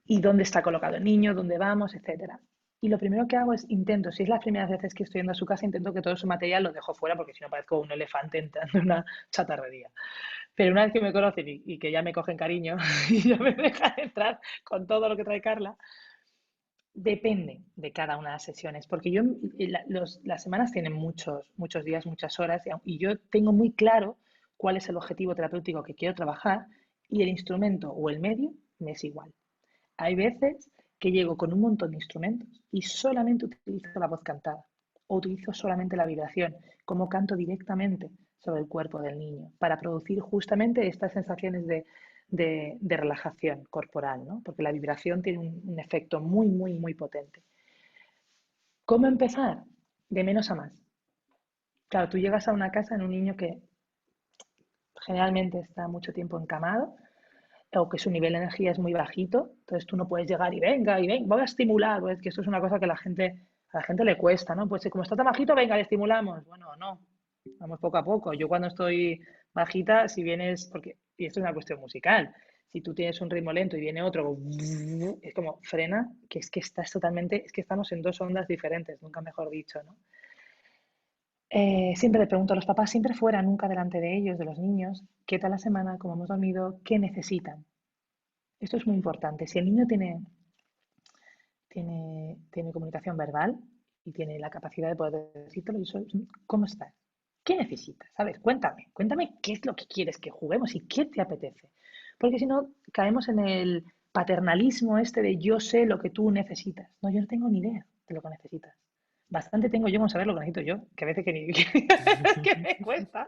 Y dónde está colocado el niño, dónde vamos, etcétera. Y lo primero que hago es intento, si es las primeras veces que estoy yendo a su casa, intento que todo su material lo dejo fuera porque si no parezco un elefante entrando en una chatarrería. Pero una vez que me conocen y que ya me cogen cariño y ya me dejan entrar con todo lo que trae Carla, depende de cada una de las sesiones, porque las semanas tienen muchos días, muchas horas, y yo tengo muy claro cuál es el objetivo terapéutico que quiero trabajar y el instrumento o el medio me es igual. Hay veces que llego con un montón de instrumentos y solamente utilizo la voz cantada o utilizo solamente la vibración, como canto directamente sobre el cuerpo del niño, para producir justamente estas sensaciones de relajación corporal, ¿no? Porque la vibración tiene un efecto muy potente. ¿Cómo empezar? De menos a más. Claro, tú llegas a una casa en un niño que generalmente está mucho tiempo encamado, o que su nivel de energía es muy bajito, entonces tú no puedes llegar y venga, voy a estimular, pues que esto es una cosa que a la gente le cuesta, ¿no? Pues como está tan bajito, venga, le estimulamos. Bueno, no, vamos poco a poco. Yo cuando estoy bajita, si vienes, y esto es una cuestión musical, si tú tienes un ritmo lento y viene otro, es como frena, que es que estás totalmente, es que estamos en dos ondas diferentes, nunca mejor dicho, ¿no? Siempre le pregunto a los papás, siempre fuera, nunca delante de ellos, de los niños, ¿qué tal la semana? ¿Cómo hemos dormido? ¿Qué necesitan? Esto es muy importante. Si el niño tiene comunicación verbal y tiene la capacidad de poder decirlo, ¿cómo estás? ¿Qué necesitas? ¿Sabes? Cuéntame qué es lo que quieres que juguemos y qué te apetece. Porque si no, caemos en el paternalismo este de yo sé lo que tú necesitas. No, yo no tengo ni idea de lo que necesitas. Bastante tengo yo con saber lo que necesito yo, que a veces que me cuesta,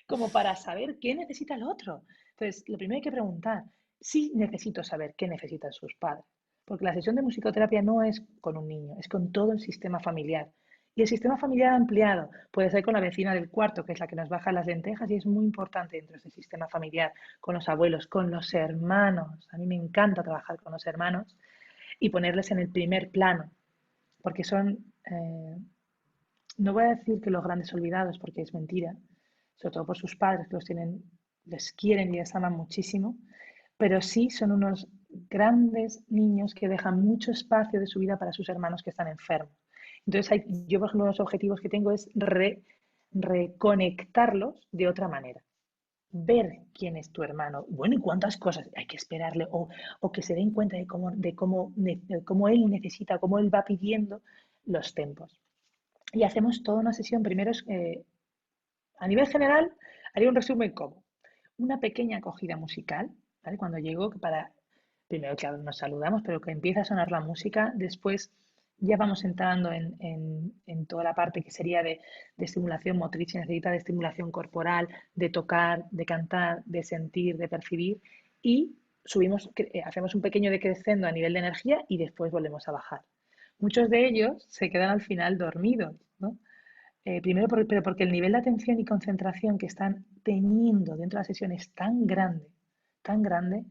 como para saber qué necesita el otro. Entonces, lo primero hay que preguntar, sí necesito saber qué necesitan sus padres, porque la sesión de musicoterapia no es con un niño, es con todo el sistema familiar. Y el sistema familiar ampliado puede ser con la vecina del cuarto, que es la que nos baja las lentejas, y es muy importante dentro de ese sistema familiar, con los abuelos, con los hermanos. A mí me encanta trabajar con los hermanos y ponerles en el primer plano, porque son, no voy a decir que los grandes olvidados, porque es mentira, sobre todo por sus padres que los tienen, les quieren y les aman muchísimo, pero sí son unos grandes niños que dejan mucho espacio de su vida para sus hermanos que están enfermos. Entonces, yo, por ejemplo, los objetivos que tengo es reconectarlos de otra manera. Ver quién es tu hermano. Bueno, y cuántas cosas hay que esperarle, o que se den cuenta de cómo él necesita, cómo él va pidiendo los tempos. Y hacemos toda una sesión. Primero, a nivel general, haría un resumen como una pequeña acogida musical, ¿vale? Cuando llego, primero, claro, nos saludamos, pero que empieza a sonar la música, después ya vamos entrando en toda la parte que sería de estimulación motriz, se necesita de estimulación corporal, de tocar, de cantar, de sentir, de percibir, y hacemos un pequeño decrescendo a nivel de energía y después volvemos a bajar. Muchos de ellos se quedan al final dormidos, ¿no? Primero, pero porque el nivel de atención y concentración que están teniendo dentro de la sesión es tan grande,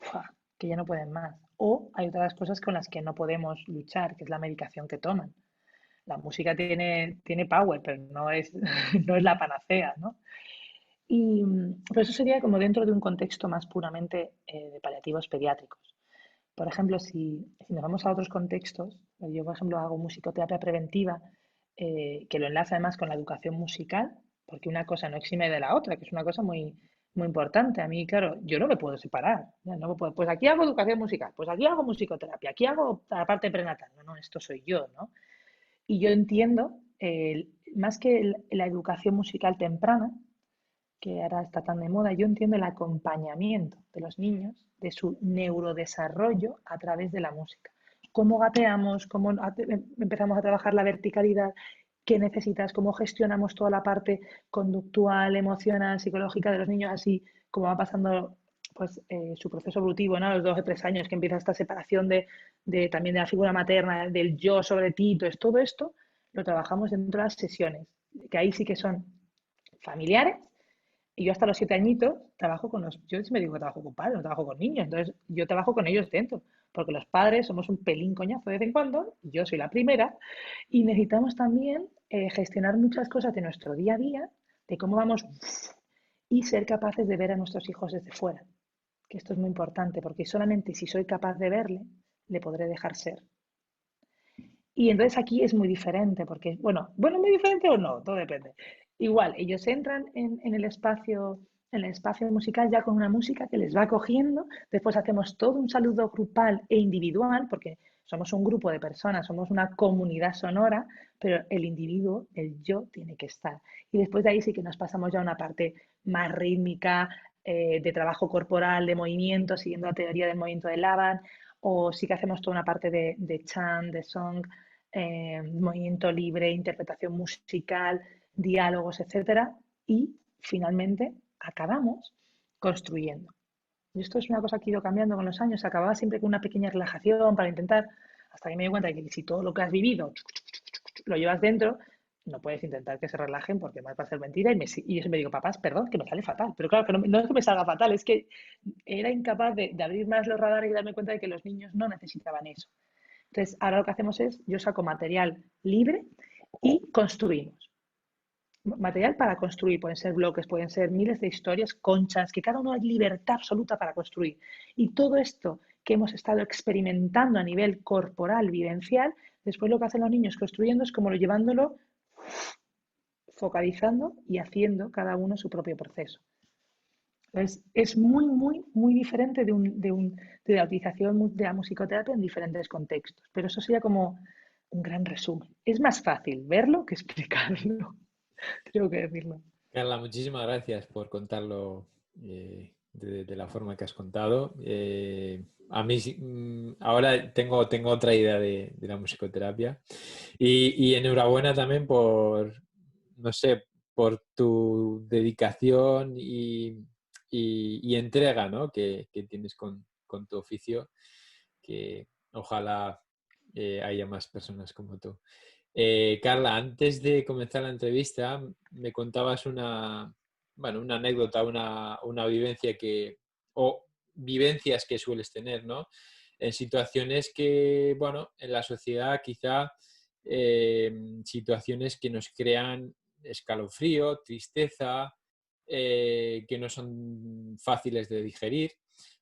¡fua!, que ya no pueden más. O hay otras cosas con las que no podemos luchar, que es la medicación que toman. La música tiene power, pero no es, no es la panacea, ¿no? Y pero eso sería como dentro de un contexto más puramente de paliativos pediátricos. Por ejemplo, si nos vamos a otros contextos, yo, por ejemplo, hago musicoterapia preventiva, que lo enlaza además con la educación musical, porque una cosa no exime de la otra, que es una cosa muy importante. A mí, claro, yo no me puedo separar. Ya no me puedo, pues aquí hago educación musical, pues aquí hago musicoterapia, aquí hago la parte prenatal. No, esto soy yo, ¿no? Y yo entiendo más que la educación musical temprana, que ahora está tan de moda, yo entiendo el acompañamiento de los niños, de su neurodesarrollo a través de la música. Cómo gateamos, cómo empezamos a trabajar la verticalidad, qué necesitas, cómo gestionamos toda la parte conductual, emocional, psicológica de los niños, así como va pasando pues, su proceso evolutivo, ¿no? A los 2 o 3 años que empieza esta separación también de la figura materna, del yo sobre ti, entonces todo esto lo trabajamos dentro de las sesiones, que ahí sí que son familiares. Y yo hasta los 7 añitos trabajo con los, yo siempre digo que trabajo con padres, no trabajo con niños, entonces yo trabajo con ellos dentro, porque los padres somos un pelín coñazo de vez en cuando, y yo soy la primera, y necesitamos también gestionar muchas cosas de nuestro día a día, de cómo vamos y ser capaces de ver a nuestros hijos desde fuera, que esto es muy importante, porque solamente si soy capaz de verle, le podré dejar ser. Y entonces aquí es muy diferente, porque, bueno, muy diferente o no, todo depende. Igual, ellos entran en el espacio musical ya con una música que les va cogiendo, después hacemos todo un saludo grupal e individual, porque somos un grupo de personas, somos una comunidad sonora, pero el individuo, el yo, tiene que estar. Y después de ahí sí que nos pasamos ya a una parte más rítmica, de trabajo corporal, de movimiento, siguiendo la teoría del movimiento de Laban, o sí que hacemos toda una parte de chant, de song, movimiento libre, interpretación musical, diálogos, etcétera, y finalmente acabamos construyendo. Y esto es una cosa que ha ido cambiando con los años. Acababa siempre con una pequeña relajación para intentar, hasta que me di cuenta de que si todo lo que has vivido lo llevas dentro, no puedes intentar que se relajen porque más va a ser mentira. Y yo siempre digo, papás, perdón, que me sale fatal. Pero claro, que no es que me salga fatal, es que era incapaz de abrir más los radares y darme cuenta de que los niños no necesitaban eso. Entonces, ahora lo que hacemos es, yo saco material libre y construimos. Material para construir, pueden ser bloques, pueden ser miles de historias, conchas, que cada uno hay libertad absoluta para construir. Y todo esto que hemos estado experimentando a nivel corporal, vivencial, después lo que hacen los niños construyendo es como lo llevándolo, focalizando y haciendo cada uno su propio proceso. Entonces, es muy, muy, muy diferente de la utilización de la musicoterapia en diferentes contextos. Pero eso sería como un gran resumen. Es más fácil verlo que explicarlo, tengo que decirlo. Carla, muchísimas gracias por contarlo de la forma que has contado. A mí ahora tengo otra idea de la musicoterapia y enhorabuena también por, no sé, por tu dedicación y entrega, ¿no? que tienes con tu oficio, que ojalá haya más personas como tú. Carla, antes de comenzar la entrevista, me contabas bueno, una anécdota, una vivencia o vivencias que sueles tener, ¿no? En situaciones que, bueno, en la sociedad quizá situaciones que nos crean escalofrío, tristeza, que no son fáciles de digerir,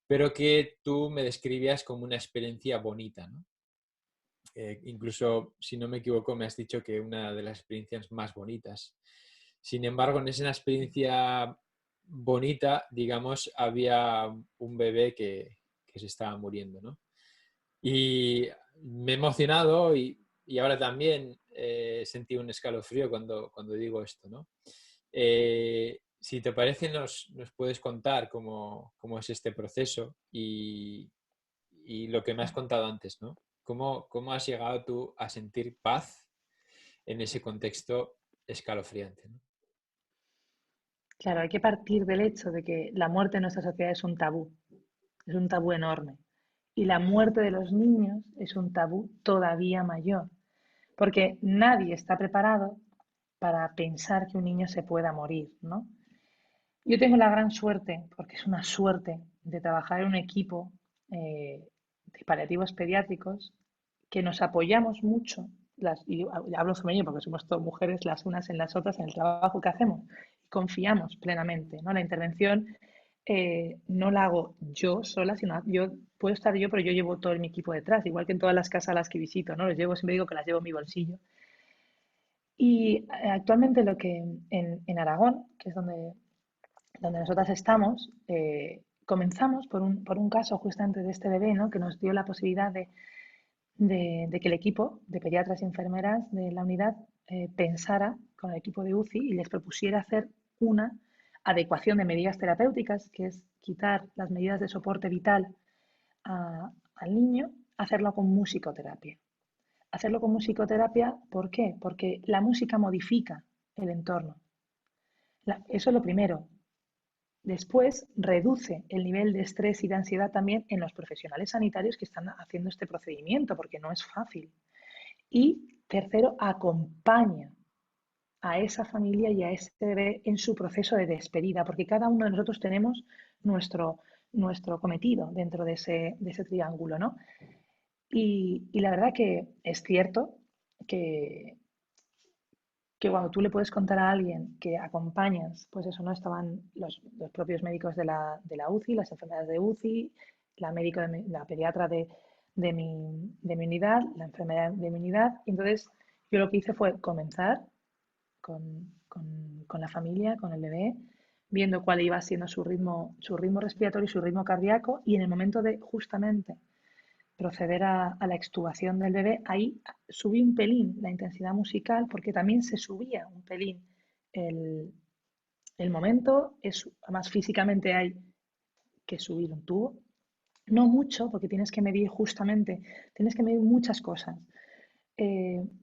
pero que tú me describías como una experiencia bonita, ¿no? Incluso, si no me equivoco, me has dicho que una de las experiencias más bonitas. Sin embargo, en esa experiencia bonita, digamos, había un bebé que se estaba muriendo, ¿no? Y me he emocionado y ahora también sentí un escalofrío cuando digo esto, ¿no? Si te parece, nos puedes contar cómo es este proceso y lo que me has contado antes, ¿no? ¿Cómo has llegado tú a sentir paz en ese contexto escalofriante, ¿no? Claro, hay que partir del hecho de que la muerte en nuestra sociedad es un tabú enorme. Y la muerte de los niños es un tabú todavía mayor, porque nadie está preparado para pensar que un niño se pueda morir, ¿no? Yo tengo la gran suerte, porque es una suerte, de trabajar en un equipo de paliativos pediátricos que nos apoyamos mucho, y hablo femenino porque somos todas mujeres las unas en las otras en el trabajo que hacemos, y confiamos plenamente, ¿no? La intervención no la hago yo sola, sino yo puedo estar yo, pero yo llevo todo mi equipo detrás, igual que en todas las casas a las que visito, ¿no? Siempre digo que las llevo en mi bolsillo. Y actualmente lo que en Aragón, que es donde nosotras estamos, comenzamos por un caso justamente de este bebé, ¿no? Que nos dio la posibilidad de que el equipo de pediatras y enfermeras de la unidad pensara con el equipo de UCI y les propusiera hacer una adecuación de medidas terapéuticas, que es quitar las medidas de soporte vital al niño, hacerlo con musicoterapia. Hacerlo con musicoterapia, ¿por qué? Porque la música modifica el entorno. Eso es lo primero. Después, reduce el nivel de estrés y de ansiedad también en los profesionales sanitarios que están haciendo este procedimiento, porque no es fácil. Y tercero, acompaña a esa familia y a ese bebé en su proceso de despedida, porque cada uno de nosotros tenemos nuestro cometido dentro de ese triángulo, ¿no? Y la verdad que es cierto que, que cuando tú le puedes contar a alguien que acompañas, pues eso, no estaban los propios médicos de la UCI, las enfermeras de UCI, la pediatra de mi unidad, la enfermera de mi unidad. Y entonces yo lo que hice fue comenzar con la familia, con el bebé, viendo cuál iba siendo su ritmo respiratorio y su ritmo cardíaco, y en el momento de justamente proceder a la extubación del bebé, ahí subí un pelín la intensidad musical porque también se subía un pelín el, el momento, además físicamente hay que subir un tubo, no mucho porque tienes que medir justamente, tienes que medir muchas cosas.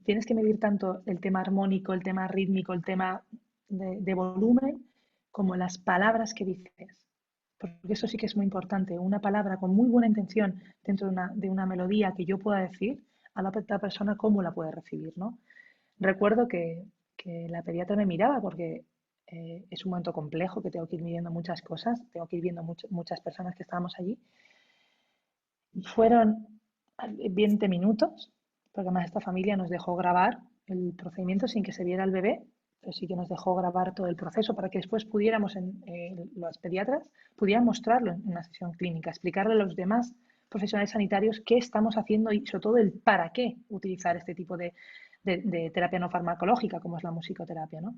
Tienes que medir tanto el tema armónico, el tema rítmico, el tema de volumen, como las palabras que dices. Porque eso sí que es muy importante. Una palabra con muy buena intención dentro de una melodía que yo pueda decir, a la otra persona cómo la puede recibir, ¿no? Recuerdo que la pediatra me miraba porque es un momento complejo, que tengo que ir midiendo muchas cosas, tengo que ir viendo muchas personas que estábamos allí. Fueron 20 minutos, porque además esta familia nos dejó grabar el procedimiento sin que se viera el bebé, pero sí que nos dejó grabar todo el proceso para que después pudiéramos, los pediatras, pudieran mostrarlo en una sesión clínica, explicarle a los demás profesionales sanitarios qué estamos haciendo y sobre todo el para qué utilizar este tipo de terapia no farmacológica como es la musicoterapia, ¿no?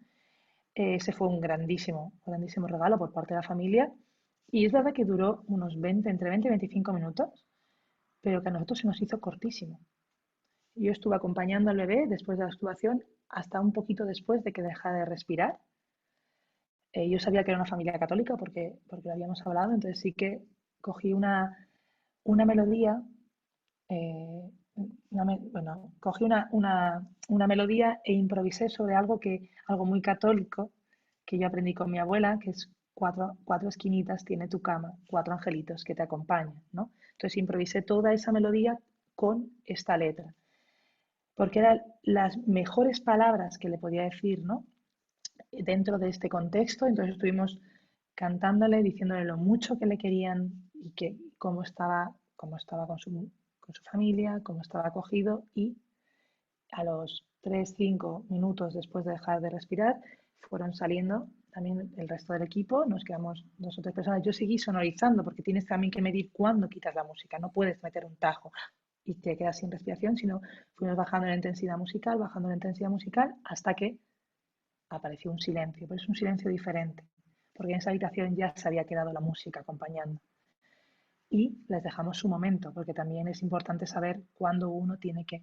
Ese fue un grandísimo, grandísimo regalo por parte de la familia y es verdad que duró unos 20, entre 20 y 25 minutos, pero que a nosotros se nos hizo cortísimo. Yo estuve acompañando al bebé después de la extubación hasta un poquito después de que dejara de respirar. Yo sabía que era una familia católica porque lo habíamos hablado, entonces sí que cogí una melodía, cogí una melodía e improvisé sobre algo muy católico que yo aprendí con mi abuela, que es cuatro esquinitas tiene tu cama, cuatro angelitos que te acompañan, ¿no? Entonces improvisé toda esa melodía con esta letra, porque eran las mejores palabras que le podía decir, ¿no? Dentro de este contexto. Entonces estuvimos cantándole, diciéndole lo mucho que le querían y que cómo estaba con su familia, cómo estaba acogido, y a los 3 5 minutos después de dejar de respirar fueron saliendo también el resto del equipo, nos quedamos 2 o 3 personas. Yo seguí sonorizando porque tienes también que medir cuándo quitas la música, no puedes meter un tajo y te quedas sin respiración, sino fuimos bajando la intensidad musical hasta que apareció un silencio, pero es un silencio diferente, porque en esa habitación ya se había quedado la música acompañando. Y les dejamos su momento, porque también es importante saber cuándo uno tiene que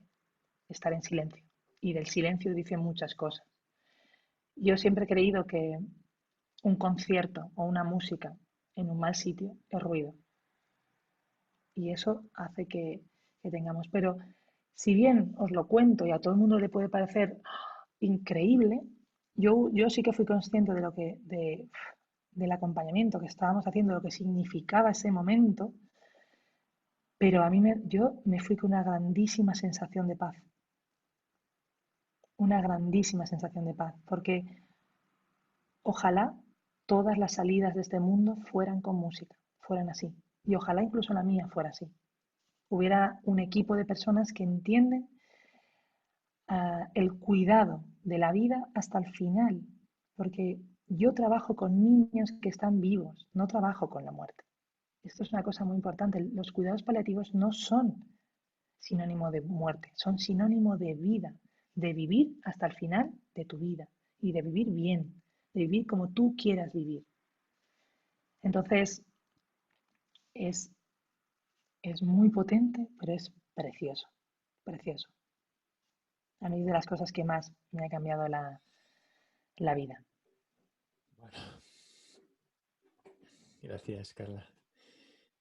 estar en silencio. Y del silencio dicen muchas cosas. Yo siempre he creído que un concierto o una música en un mal sitio es ruido. Y eso hace que tengamos. Pero si bien os lo cuento y a todo el mundo le puede parecer increíble, yo sí que fui consciente del acompañamiento que estábamos haciendo, lo que significaba ese momento, pero yo me fui con una grandísima sensación de paz, una grandísima sensación de paz, porque ojalá todas las salidas de este mundo fueran con música, fueran así, y ojalá incluso la mía fuera así. Hubiera un equipo de personas que entienden el cuidado de la vida hasta el final, porque yo trabajo con niños que están vivos, no trabajo con la muerte. Esto es una cosa muy importante. Los cuidados paliativos no son sinónimo de muerte, son sinónimo de vida, de vivir hasta el final de tu vida y de vivir bien, de vivir como tú quieras vivir. Entonces, es, es muy potente, pero es precioso, precioso. A mí es de las cosas que más me ha cambiado la vida. Bueno, gracias, Carla.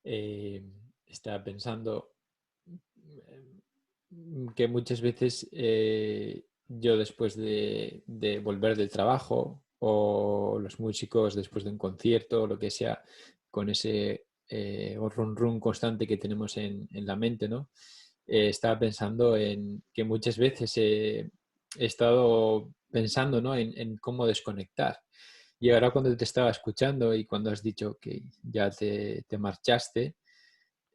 Eh, Estaba pensando que muchas veces yo después de volver del trabajo o los músicos después de un concierto o lo que sea, con ese run run constante que tenemos en la mente, ¿no? Estaba pensando en que muchas veces he estado pensando, ¿no? en cómo desconectar. Y ahora cuando te estaba escuchando y cuando has dicho que ya te marchaste,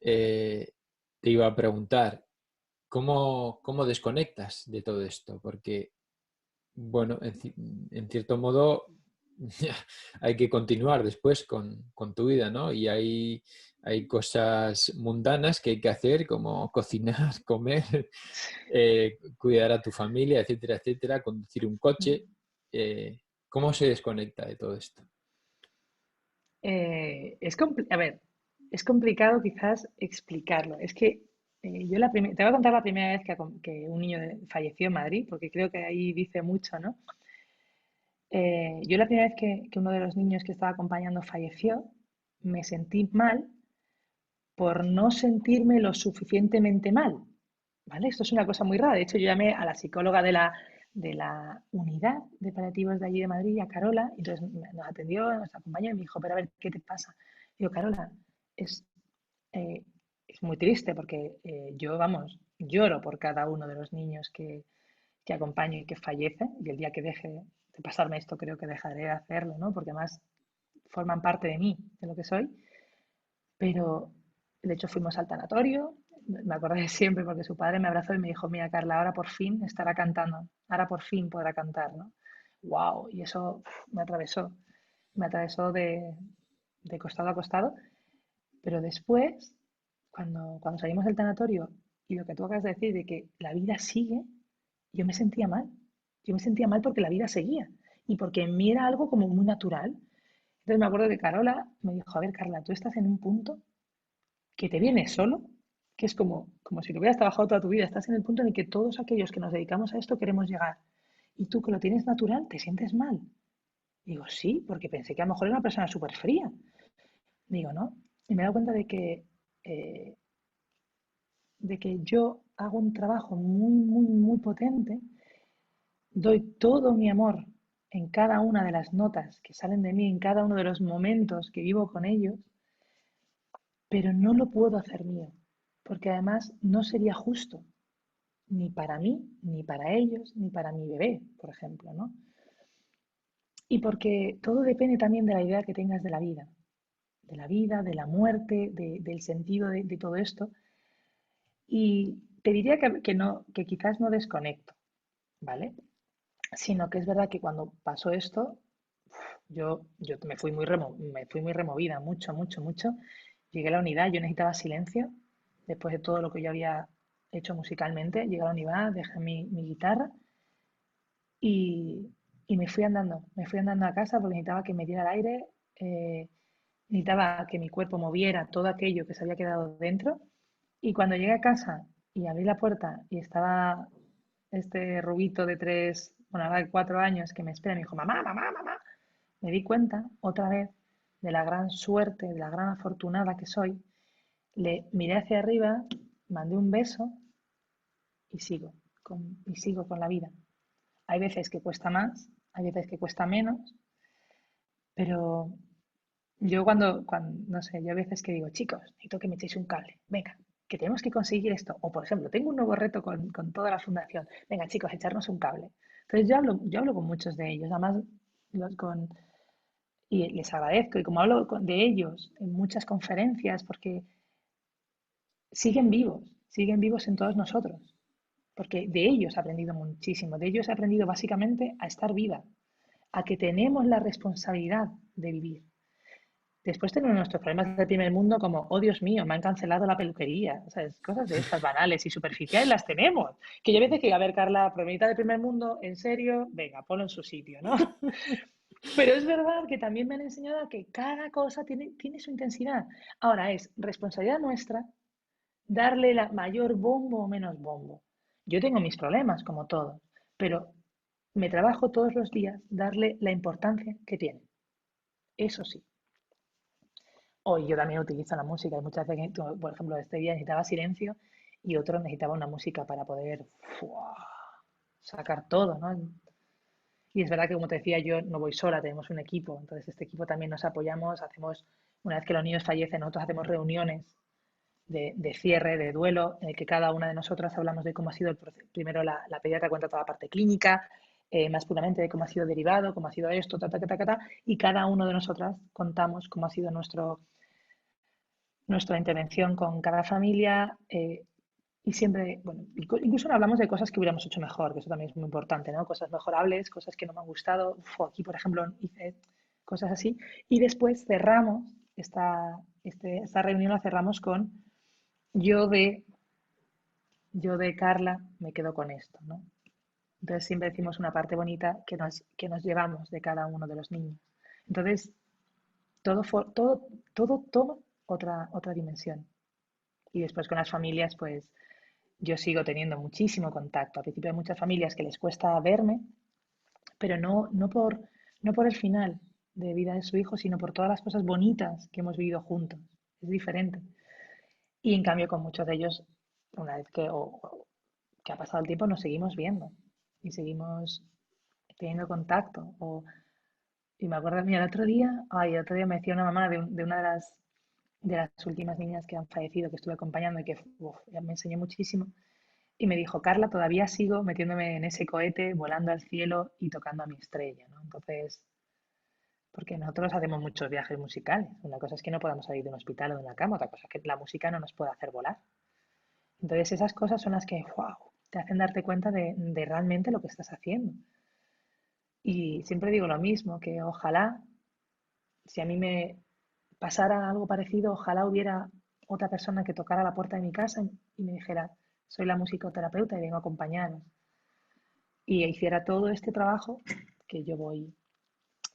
eh, te iba a preguntar, ¿cómo desconectas de todo esto? Porque, bueno, en cierto modo hay que continuar después con tu vida, ¿no? Y hay cosas mundanas que hay que hacer, como cocinar, comer, cuidar a tu familia, etcétera, etcétera, conducir un coche. ¿Cómo se desconecta de todo esto? A ver, es complicado quizás explicarlo. Es que te voy a contar la primera vez que un niño falleció en Madrid, porque creo que ahí dice mucho, ¿no? Yo la primera vez que uno de los niños que estaba acompañando falleció, me sentí mal por no sentirme lo suficientemente mal, ¿vale? Esto es una cosa muy rara. De hecho, yo llamé a la psicóloga de la unidad de paliativos de allí de Madrid, a Carola, y entonces nos atendió, nos acompañó y me dijo, pero a ver, ¿qué te pasa? Digo, Carola, es, eh, es muy triste porque yo, vamos, lloro por cada uno de los niños que acompaño y que fallece, y el día que deje de pasarme esto creo que dejaré de hacerlo, ¿no? Porque además forman parte de mí, de lo que soy, pero de hecho fuimos al tanatorio, me acordaré siempre porque su padre me abrazó y me dijo, mira Carla, ahora por fin estará cantando, ahora por fin podrá cantar, ¿no? ¡Wow! Y eso me atravesó de costado a costado, pero después, cuando salimos del tanatorio y lo que tú acabas de decir de que la vida sigue, yo me sentía mal. Yo me sentía mal porque la vida seguía y porque en mí era algo como muy natural. Entonces me acuerdo que Carola me dijo, a ver, Carla, tú estás en un punto que te viene solo, que es como si lo hubieras trabajado toda tu vida. Estás en el punto en el que todos aquellos que nos dedicamos a esto queremos llegar. Y tú que lo tienes natural, te sientes mal. Digo, sí, porque pensé que a lo mejor era una persona súper fría. Digo, no. Y me he dado cuenta eh, de que yo hago un trabajo muy, muy, muy potente, doy todo mi amor en cada una de las notas que salen de mí, en cada uno de los momentos que vivo con ellos, pero no lo puedo hacer mío, porque además no sería justo, ni para mí, ni para ellos, ni para mi bebé, por ejemplo, ¿no? Y porque todo depende también de la idea que tengas de la vida, de la muerte, del sentido de todo esto. Y te diría que no, que quizás no desconecto, ¿vale? Sino que es verdad que cuando pasó esto, yo me fui muy removida, mucho, mucho, mucho. Llegué a la unidad, yo necesitaba silencio, después de todo lo que yo había hecho musicalmente, llegué a la unidad, dejé mi guitarra y, y me fui andando a casa porque necesitaba que me diera el aire, necesitaba que mi cuerpo moviera todo aquello que se había quedado dentro. Y cuando llegué a casa y abrí la puerta y estaba este rubito de 3, bueno, ahora de 4 años que me espera, me dijo, mamá, mamá, mamá, me di cuenta otra vez de la gran suerte, de la gran afortunada que soy. Le miré hacia arriba, mandé un beso y sigo con la vida. Hay veces que cuesta más, hay veces que cuesta menos, pero yo no sé, yo a veces que digo, chicos, necesito que me echéis un cable, venga, que tenemos que conseguir esto. O por ejemplo, tengo un nuevo reto con toda la fundación, venga chicos, echarnos un cable. Entonces yo hablo con muchos de ellos, además y les agradezco, y como hablo de ellos en muchas conferencias, porque siguen vivos en todos nosotros, porque de ellos he aprendido muchísimo, de ellos he aprendido básicamente a estar viva, a que tenemos la responsabilidad de vivir. Después tenemos nuestros problemas del primer mundo como, oh Dios mío, me han cancelado la peluquería. O sea, cosas de estas banales y superficiales las tenemos. Que yo a veces que, a ver, Carla, problemita del primer mundo, en serio, venga, ponlo en su sitio, ¿no? Pero es verdad que también me han enseñado que cada cosa tiene su intensidad. Ahora es responsabilidad nuestra darle la mayor bombo o menos bombo. Yo tengo mis problemas, como todos, pero me trabajo todos los días darle la importancia que tiene. Eso sí. Hoy yo también utilizo la música. Hay muchas veces, por ejemplo, este día necesitaba silencio y otro necesitaba una música para poder ¡fua! Sacar todo, ¿no? Y es verdad que, como te decía, yo no voy sola, tenemos un equipo. Entonces, este equipo también nos apoyamos. Una vez que los niños fallecen, nosotros hacemos reuniones de cierre, de duelo, en el que cada una de nosotras hablamos de cómo ha sido el proceso. Primero la pediatra cuenta toda la parte clínica, más puramente de cómo ha sido derivado, cómo ha sido esto, y cada uno de nosotras contamos cómo ha sido nuestra intervención con cada familia. Y siempre, bueno, incluso no hablamos de cosas que hubiéramos hecho mejor, que eso también es muy importante, ¿no? Cosas mejorables, cosas que no me han gustado. Aquí, por ejemplo, hice cosas así. Y después cerramos esta reunión, la cerramos con yo de, yo de Carla me quedo con esto, ¿no? Entonces siempre decimos una parte bonita que nos llevamos de cada uno de los niños. Entonces, todo otra dimensión. Y después con las familias, pues yo sigo teniendo muchísimo contacto. Al principio hay muchas familias que les cuesta verme, pero no por el final de vida de su hijo, sino por todas las cosas bonitas que hemos vivido juntos. Es diferente. Y en cambio con muchos de ellos, una vez que ha pasado el tiempo, nos seguimos viendo y seguimos teniendo contacto. Y me acuerdo, mira, el otro día me decía una mamá de una de las últimas niñas que han fallecido, que estuve acompañando y que me enseñó muchísimo. Y me dijo, Carla, todavía sigo metiéndome en ese cohete, volando al cielo y tocando a mi estrella, ¿no? Entonces, porque nosotros hacemos muchos viajes musicales. Una cosa es que no podamos salir de un hospital o de una cama, otra cosa es que la música no nos puede hacer volar. Entonces, esas cosas son las que, wow, te hacen darte cuenta de realmente lo que estás haciendo. Y siempre digo lo mismo, que ojalá, si a mí me pasara algo parecido, ojalá hubiera otra persona que tocara la puerta de mi casa y me dijera, soy la musicoterapeuta y vengo a acompañaros. Y hiciera todo este trabajo que yo voy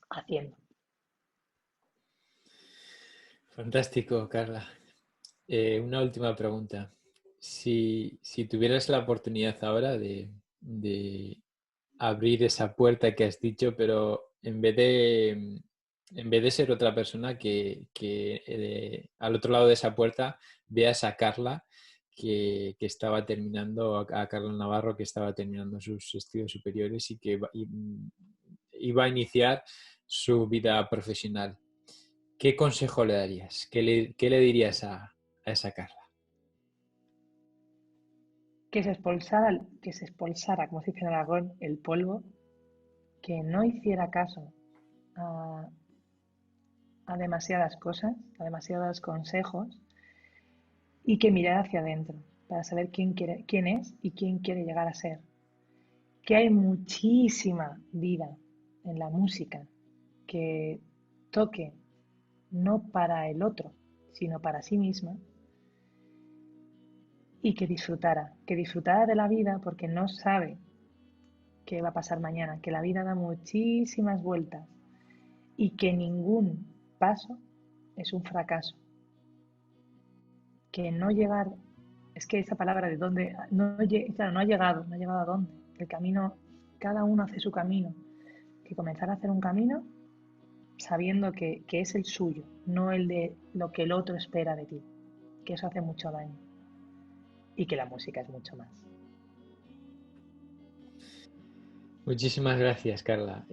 haciendo. Fantástico, Carla. Una última pregunta. Si tuvieras la oportunidad ahora de abrir esa puerta que has dicho, pero en vez de ser otra persona que al otro lado de esa puerta veas a Carla que estaba terminando, a Carla Navarro que estaba terminando sus estudios superiores y que iba a iniciar su vida profesional. ¿Qué consejo le darías? ¿Qué le dirías a esa Carla? Que se expulsara, como se dice en Aragón, el polvo, que no hiciera caso a, a demasiadas cosas, a demasiados consejos, y que mirara hacia adentro para saber quién es y quién quiere llegar a ser. Que hay muchísima vida en la música que toque no para el otro, sino para sí misma, y que disfrutara de la vida porque no sabe qué va a pasar mañana, que la vida da muchísimas vueltas y que ningún paso es un fracaso, que no llegar, es que esa palabra de dónde, no, claro, no ha llegado a dónde, el camino, cada uno hace su camino, que comenzar a hacer un camino sabiendo que es el suyo, no el de lo que el otro espera de ti, que eso hace mucho daño y que la música es mucho más. Muchísimas gracias, Carla.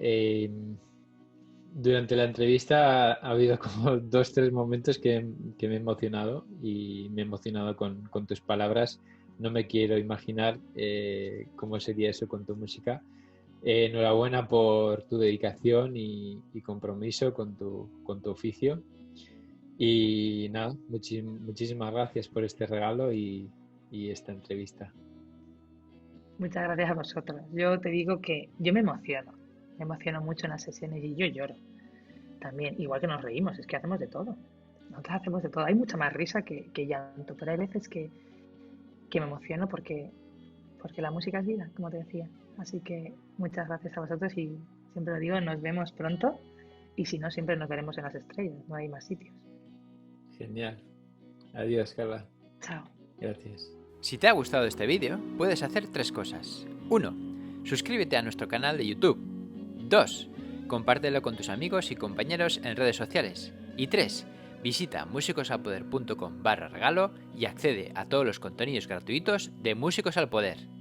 Durante la entrevista ha habido como dos, tres momentos que me he emocionado y me he emocionado con tus palabras. No me quiero imaginar cómo sería eso con tu música. Enhorabuena por tu dedicación y compromiso con tu oficio. Y nada, muchísimas gracias por este regalo y esta entrevista. Muchas gracias a vosotros. Yo te digo que yo me emociono mucho en las sesiones y yo lloro también, igual que nos reímos, es que hacemos de todo. Nosotros hacemos de todo. Hay mucha más risa que llanto, pero hay veces que me emociono porque la música es vida, como te decía. Así que muchas gracias a vosotros y siempre lo digo, nos vemos pronto y si no, siempre nos veremos en las estrellas, no hay más sitios. Genial. Adiós, Carla. Chao. Gracias. Si te ha gustado este vídeo, puedes hacer tres cosas. 1. Suscríbete a nuestro canal de YouTube. 2. Compártelo con tus amigos y compañeros en redes sociales. Y 3. Visita musicosalpoder.com/regalo y accede a todos los contenidos gratuitos de Músicos al Poder.